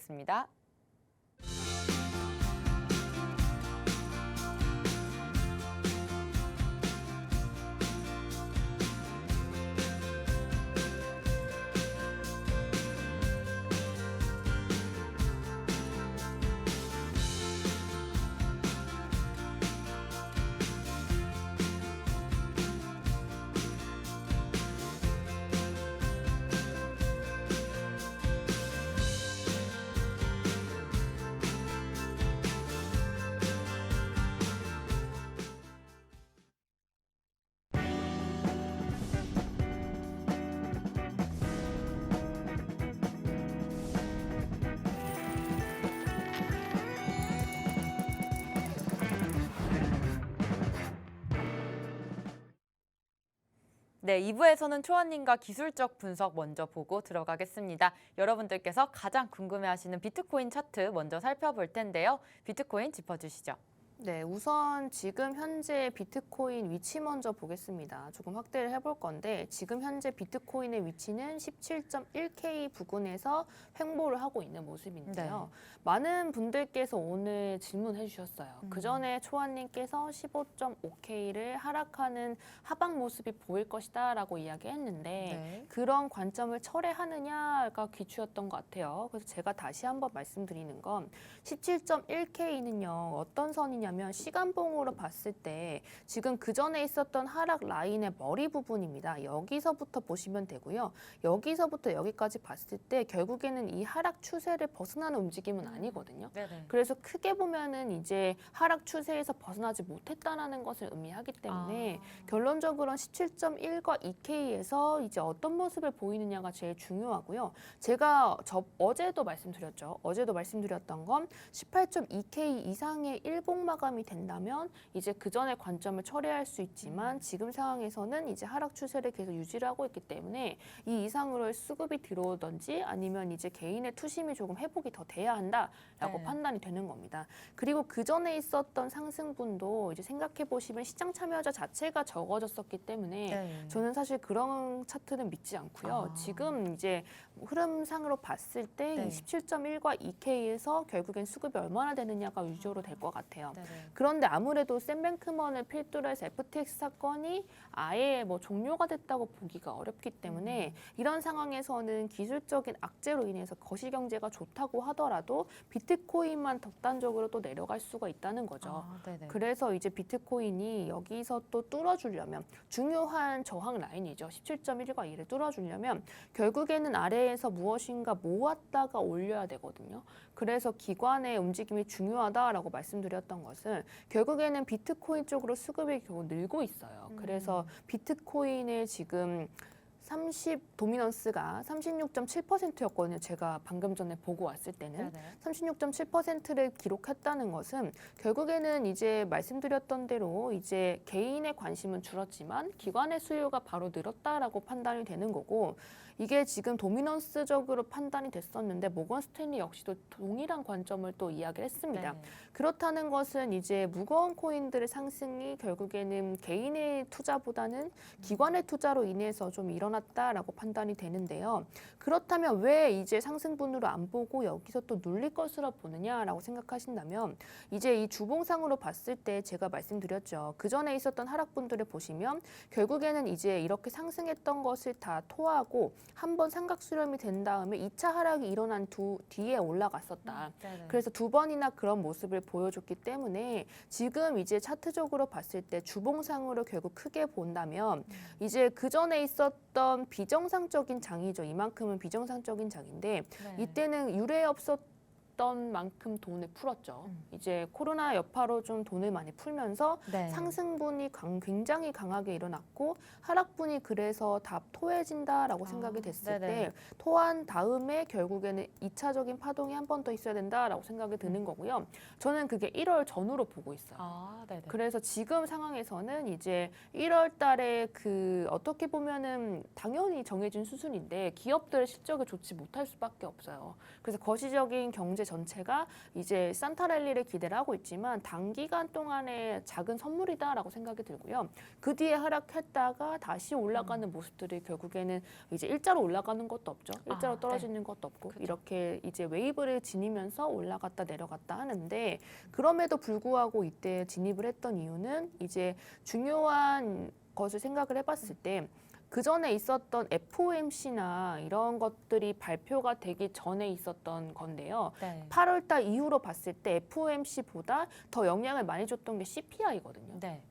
네, 2부에서는 초원님과 기술적 분석 먼저 보고 들어가겠습니다. 여러분들께서 가장 궁금해하시는 비트코인 차트 먼저 살펴볼 텐데요. 비트코인 짚어주시죠. 네, 우선 지금 현재 비트코인 위치 먼저 보겠습니다. 조금 확대를 해볼 건데, 지금 현재 비트코인의 위치는 17.1K 부근에서 횡보를 하고 있는 모습인데요. 많은 분들께서 오늘 질문해 주셨어요. 그 전에 초안님께서 15.5K를 하락하는 하방 모습이 보일 것이다 라고 이야기했는데, 네. 그런 관점을 철회하느냐가 귀추였던 것 같아요. 그래서 제가 다시 한번 말씀드리는 건 17.1K는요, 어떤 선이냐 하냐면 시간봉으로 봤을 때 지금 그 전에 있었던 하락 라인의 머리 부분입니다. 여기서부터 보시면 되고요. 여기서부터 여기까지 봤을 때 결국에는 이 하락 추세를 벗어나는 움직임은 아니거든요. 네네. 그래서 크게 보면은 이제 하락 추세에서 벗어나지 못했다라는 것을 의미하기 때문에 결론적으로는 17.1과 2K에서 이제 어떤 모습을 보이느냐가 제일 중요하고요. 제가 어제도 말씀드렸죠. 어제도 말씀드렸던 건 18.2K 이상의 일봉 마감이 된다면 이제 그 전의 관점을 처리할 수 있지만 지금 상황에서는 이제 하락 추세를 계속 유지를 하고 있기 때문에 이 이상으로의 수급이 들어오든지 아니면 이제 개인의 투심이 조금 회복이 더 돼야 한다라고 네. 판단이 되는 겁니다. 그리고 그 전에 있었던 상승분도 이제 생각해 보시면 시장 참여자 자체가 적어졌었기 때문에 네. 저는 사실 그런 차트는 믿지 않고요. 지금 이제 흐름상으로 봤을 때 네. 27.1과 2K에서 결국엔 수급이 얼마나 되느냐가 위주로 될 것 같아요. 네네. 그런데 아무래도 샘 뱅크먼을 필두로 해서 FTX 사건이 아예 뭐 종료가 됐다고 보기가 어렵기 때문에 이런 상황에서는 기술적인 악재로 인해서 거시경제가 좋다고 하더라도 비트코인만 덕단적으로 또 내려갈 수가 있다는 거죠. 네네. 그래서 이제 비트코인이 여기서 또 뚫어주려면 중요한 저항 라인이죠. 17.1과 2를 뚫어주려면 결국에는 아래에서 무엇인가 모았다가 올려야 되거든요. 그래서 기관의 움직임이 중요하다라고 말씀드렸던 것은 결국에는 비트코인 쪽으로 수급이 결국 늘고 있어요. 그래서 비트코인의 지금 30 도미넌스가 36.7%였거든요. 제가 방금 전에 보고 왔을 때는. 네네. 36.7%를 기록했다는 것은 결국에는 이제 말씀드렸던 대로 이제 개인의 관심은 줄었지만 기관의 수요가 바로 늘었다라고 판단이 되는 거고 이게 지금 도미넌스적으로 판단이 됐었는데 모건 스탠리 역시도 동일한 관점을 또 이야기를 했습니다. 네. 그렇다는 것은 이제 무거운 코인들의 상승이 결국에는 개인의 투자보다는 기관의 투자로 인해서 좀 일어났다라고 판단이 되는데요. 그렇다면 왜 이제 상승분으로 안 보고 여기서 또 눌릴 것으로 보느냐라고 생각하신다면 이제 이 주봉상으로 봤을 때 제가 말씀드렸죠. 그 전에 있었던 하락분들을 보시면 결국에는 이제 이렇게 상승했던 것을 다 토하고 한번 삼각 수렴이 된 다음에 2차 하락이 일어난 뒤에 올라갔었다. 네네. 그래서 두 번이나 그런 모습을 보여줬기 때문에 지금 이제 차트적으로 봤을 때 주봉상으로 결국 크게 본다면 이제 그 전에 있었던 비정상적인 장이죠. 이만큼은 비정상적인 장인데 네. 이때는 유례 없었던 만큼 돈을 풀었죠. 이제 코로나 여파로 좀 돈을 많이 풀면서 네. 상승분이 굉장히 강하게 일어났고 하락분이 그래서 다 토해진다라고 생각이 됐을 네네. 때 토한 다음에 결국에는 2차적인 파동이 한 번 더 있어야 된다라고 생각이 드는 거고요. 저는 그게 1월 전후로 보고 있어요. 네네. 그래서 지금 상황에서는 이제 1월 달에 그 어떻게 보면은 당연히 정해진 수순인데 기업들의 실적이 좋지 못할 수밖에 없어요. 그래서 거시적인 경제 전체가 이제 산타랠리를 기대를 하고 있지만 단기간 동안의 작은 선물이다라고 생각이 들고요. 그 뒤에 하락했다가 다시 올라가는 모습들이 결국에는 이제 일자로 올라가는 것도 없죠. 일자로 떨어지는 것도 없고 그쵸. 이렇게 이제 웨이브를 지니면서 올라갔다 내려갔다 하는데 그럼에도 불구하고 이때 진입을 했던 이유는 이제 중요한 것을 생각을 해봤을 때 그 전에 있었던 FOMC나 이런 것들이 발표가 되기 전에 있었던 건데요. 네. 8월 달 이후로 봤을 때 FOMC보다 더 영향을 많이 줬던 게 CPI거든요. 네.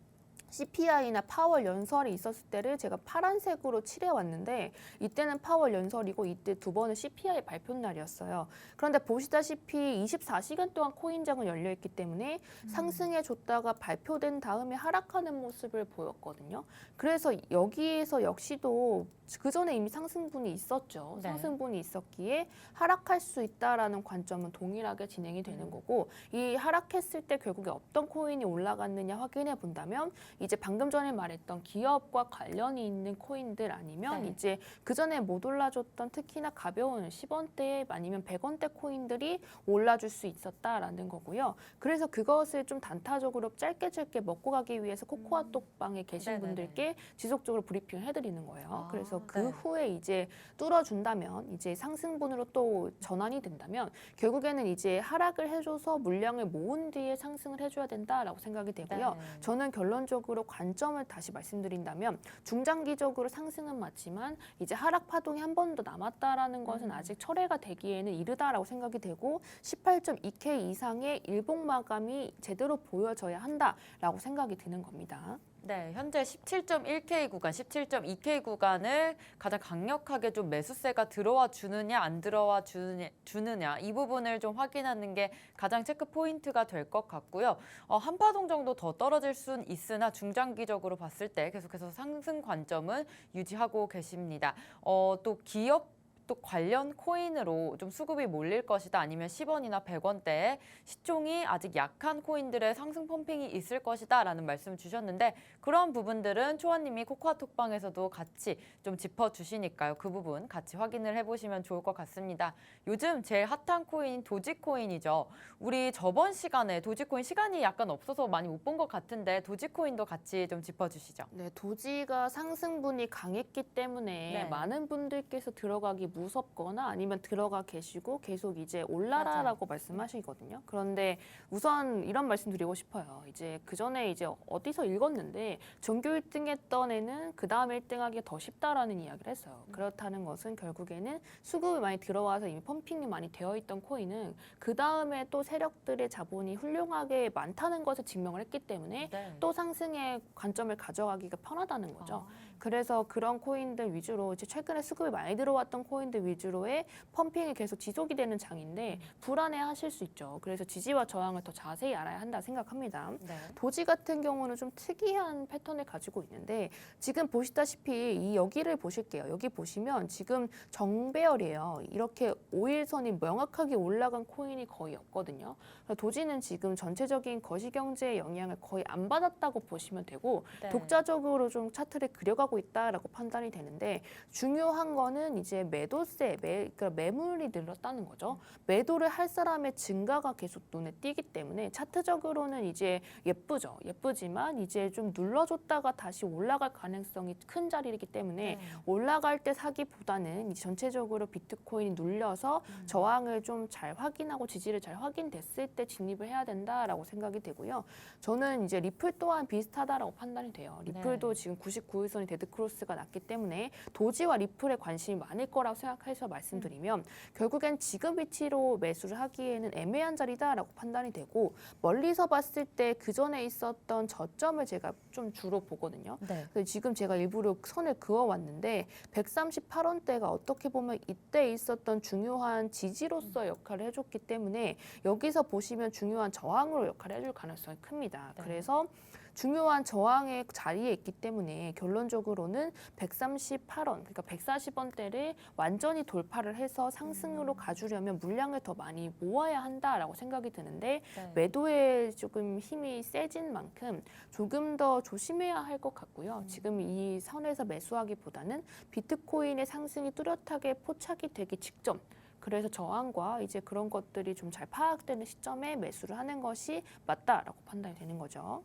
CPI나 파월 연설이 있었을 때를 제가 파란색으로 칠해왔는데 이때는 파월 연설이고 이때 두 번은 CPI 발표 날이었어요. 그런데 보시다시피 24시간 동안 코인장은 열려있기 때문에 상승해줬다가 발표된 다음에 하락하는 모습을 보였거든요. 그래서 여기에서 역시도 그 전에 이미 상승분이 있었죠. 네. 상승분이 있었기에 하락할 수 있다라는 관점은 동일하게 진행이 되는 거고 이 하락했을 때 결국에 어떤 코인이 올라갔느냐 확인해 본다면 이제 방금 전에 말했던 기업과 관련이 있는 코인들 아니면 네. 이제 그 전에 못 올라줬던 특히나 가벼운 10원대 아니면 100원대 코인들이 올라줄 수 있었다라는 거고요. 그래서 그것을 좀 단타적으로 짧게 먹고 가기 위해서 코코아 톡방에 계신 네네네. 분들께 지속적으로 브리핑을 해드리는 거예요. 그래서 그래서 그 네. 후에 이제 뚫어준다면 이제 상승분으로 또 전환이 된다면 결국에는 이제 하락을 해줘서 물량을 모은 뒤에 상승을 해줘야 된다라고 생각이 되고요. 네. 저는 결론적으로 관점을 다시 말씀드린다면 중장기적으로 상승은 맞지만 이제 하락 파동이 한 번 더 남았다라는 것은 아직 철회가 되기에는 이르다라고 생각이 되고 18.2K 이상의 일봉 마감이 제대로 보여져야 한다라고 생각이 드는 겁니다. 네, 현재 17.1K 구간, 17.2K 구간을 가장 강력하게 좀 매수세가 들어와 주느냐, 안 들어와 주느냐 이 부분을 좀 확인하는 게 가장 체크 포인트가 될 것 같고요. 한 파동 정도 더 떨어질 수는 있으나 중장기적으로 봤을 때 계속해서 상승 관점은 유지하고 계십니다. 또 기업 또 관련 코인으로 좀 수급이 몰릴 것이다 아니면 10원이나 100원대에 시총이 아직 약한 코인들의 상승 펌핑이 있을 것이다 라는 말씀 주셨는데 그런 부분들은 초아님이 코코아톡방에서도 같이 좀 짚어주시니까요. 그 부분 같이 확인을 해보시면 좋을 것 같습니다. 요즘 제일 핫한 코인 도지코인이죠. 우리 저번 시간에 도지코인 시간이 약간 없어서 많이 못 본 것 같은데 도지코인도 같이 좀 짚어주시죠. 네, 도지가 상승분이 강했기 때문에 네. 많은 분들께서 들어가기 무섭거나 아니면 들어가 계시고 계속 이제 올라라라고 말씀하시거든요. 그런데 우선 이런 말씀 드리고 싶어요. 이제 그 전에 이제 어디서 읽었는데 전교 1등 했던 애는 그 다음 1등 하기가 더 쉽다라는 이야기를 했어요. 그렇다는 것은 결국에는 수급이 많이 들어와서 이미 펌핑이 많이 되어 있던 코인은 그 다음에 또 세력들의 자본이 훌륭하게 많다는 것을 증명을 했기 때문에 네. 또 상승의 관점을 가져가기가 편하다는 거죠. 그래서 그런 코인들 위주로 이제 최근에 수급이 많이 들어왔던 코인들 위주로의 펌핑이 계속 지속이 되는 장인데 불안해하실 수 있죠. 그래서 지지와 저항을 더 자세히 알아야 한다 생각합니다. 네. 도지 같은 경우는 좀 특이한 패턴을 가지고 있는데 지금 보시다시피 이 여기를 보실게요. 여기 보시면 지금 정배열이에요. 이렇게 5일선이 명확하게 올라간 코인이 거의 없거든요. 도지는 지금 전체적인 거시경제의 영향을 거의 안 받았다고 보시면 되고 네. 독자적으로 좀 차트를 그려가고 있다라고 판단이 되는데 중요한 거는 이제 매도세, 그러니까 매물이 늘었다는 거죠. 매도를 할 사람의 증가가 계속 눈에 띄기 때문에 차트적으로는 이제 예쁘죠. 예쁘지만 이제 좀 눌러줬다가 다시 올라갈 가능성이 큰 자리이기 때문에 네. 올라갈 때 사기보다는 이제 전체적으로 비트코인이 눌려서 저항을 좀 잘 확인하고 지지를 잘 확인됐을 때 진입을 해야 된다라고 생각이 되고요. 저는 이제 리플 또한 비슷하다라고 판단이 돼요. 리플도 지금 99일선이 데드크로스가 났기 때문에 도지와 리플에 관심이 많을 거라고 생각해서 말씀드리면 결국엔 지금 위치로 매수를 하기에는 애매한 자리다라고 판단이 되고 멀리서 봤을 때 그 전에 있었던 저점을 제가 좀 주로 보거든요. 네. 그래서 지금 제가 일부러 선을 그어왔는데 138원대가 어떻게 보면 이때 있었던 중요한 지지로서 역할을 해줬기 때문에 여기서 보시면 중요한 저항으로 역할을 해줄 가능성이 큽니다. 네. 그래서 중요한 저항의 자리에 있기 때문에 결론적으로는 138원, 그러니까 140원대를 완전히 돌파를 해서 상승으로 가주려면 물량을 더 많이 모아야 한다라고 생각이 드는데 네. 매도에 조금 힘이 세진 만큼 조금 더 조심해야 할 것 같고요. 지금 이 선에서 매수하기보다는 비트코인의 상승이 뚜렷하게 포착이 되기 직전 그래서 저항과 이제 그런 것들이 좀 잘 파악되는 시점에 매수를 하는 것이 맞다라고 판단이 되는 거죠.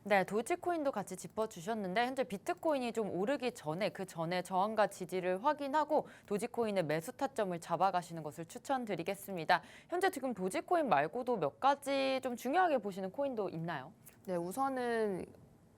네, 도지코인도 같이 짚어주셨는데 현재 비트코인이 좀 오르기 전에 그 전에 저항과 지지를 확인하고 도지코인의 매수 타점을 잡아가시는 것을 추천드리겠습니다. 현재 지금 도지코인 말고도 몇 가지 좀 중요하게 보시는 코인도 있나요? 네, 우선은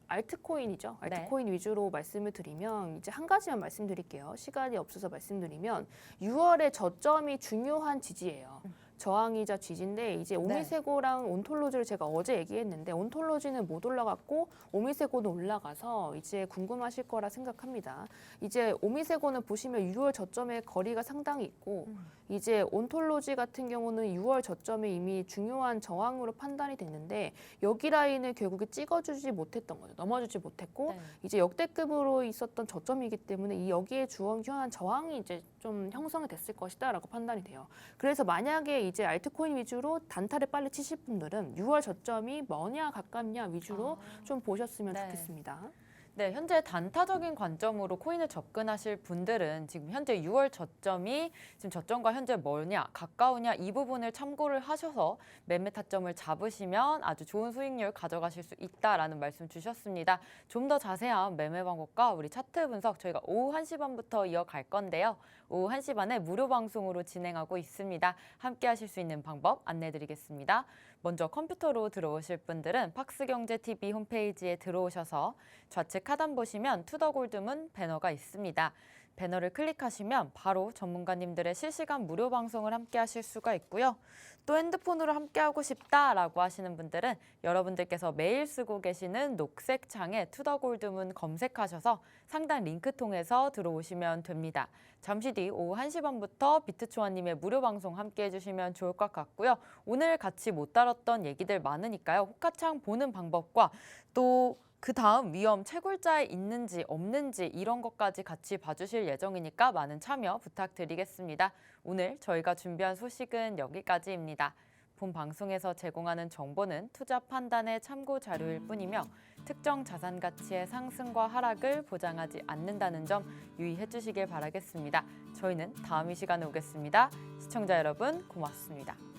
알트코인이죠. 네. 알트코인 위주로 말씀을 드리면 이제 한 가지만 말씀드릴게요. 시간이 없어서 말씀드리면 6월의 저점이 중요한 지지예요. 저항이자 지지인데 이제 오미세고랑 온톨로지를 제가 어제 얘기했는데 온톨로지는 못 올라갔고 오미세고는 올라가서 이제 궁금하실 거라 생각합니다. 이제 오미세고는 보시면 6월 저점의 거리가 상당히 있고 이제 온톨로지 같은 경우는 6월 저점에 이미 중요한 저항으로 판단이 됐는데 여기 라인을 결국에 찍어주지 못했던 거죠. 넘어주지 못했고 네. 이제 역대급으로 있었던 저점이기 때문에 이 여기에 중요한 저항이 이제 좀 형성이 됐을 것이다라고 판단이 돼요. 그래서 만약에 이제 알트코인 위주로 단타를 빨리 치실 분들은 6월 저점이 뭐냐 가깝냐 위주로 좀 보셨으면 네. 좋겠습니다. 네, 현재 단타적인 관점으로 코인을 접근하실 분들은 지금 현재 6월 저점이 지금 저점과 현재 뭐냐, 가까우냐 이 부분을 참고를 하셔서 매매 타점을 잡으시면 아주 좋은 수익률 가져가실 수 있다라는 말씀 주셨습니다. 좀 더 자세한 매매 방법과 우리 차트 분석 저희가 오후 1시 반부터 이어갈 건데요. 오후 1시 반에 무료 방송으로 진행하고 있습니다. 함께 하실 수 있는 방법 안내드리겠습니다. 먼저 컴퓨터로 들어오실 분들은 팍스경제TV 홈페이지에 들어오셔서 좌측 하단 보시면 투더골드문 배너가 있습니다. 배너를 클릭하시면 바로 전문가님들의 실시간 무료 방송을 함께 하실 수가 있고요. 또 핸드폰으로 함께 하고 싶다라고 하시는 분들은 여러분들께서 매일 쓰고 계시는 녹색 창에 투더골드문 검색하셔서 상단 링크 통해서 들어오시면 됩니다. 잠시 뒤 오후 1시 반부터 비트초아님의 무료 방송 함께 해주시면 좋을 것 같고요. 오늘 같이 못 다뤘던 얘기들 많으니까요. 호카창 보는 방법과 또 그 다음 위험 채굴자에 있는지 없는지 이런 것까지 같이 봐주실 예정이니까 많은 참여 부탁드리겠습니다. 오늘 저희가 준비한 소식은 여기까지입니다. 본 방송에서 제공하는 정보는 투자 판단의 참고 자료일 뿐이며 특정 자산 가치의 상승과 하락을 보장하지 않는다는 점 유의해 주시길 바라겠습니다. 저희는 다음 이 시간에 오겠습니다. 시청자 여러분 고맙습니다.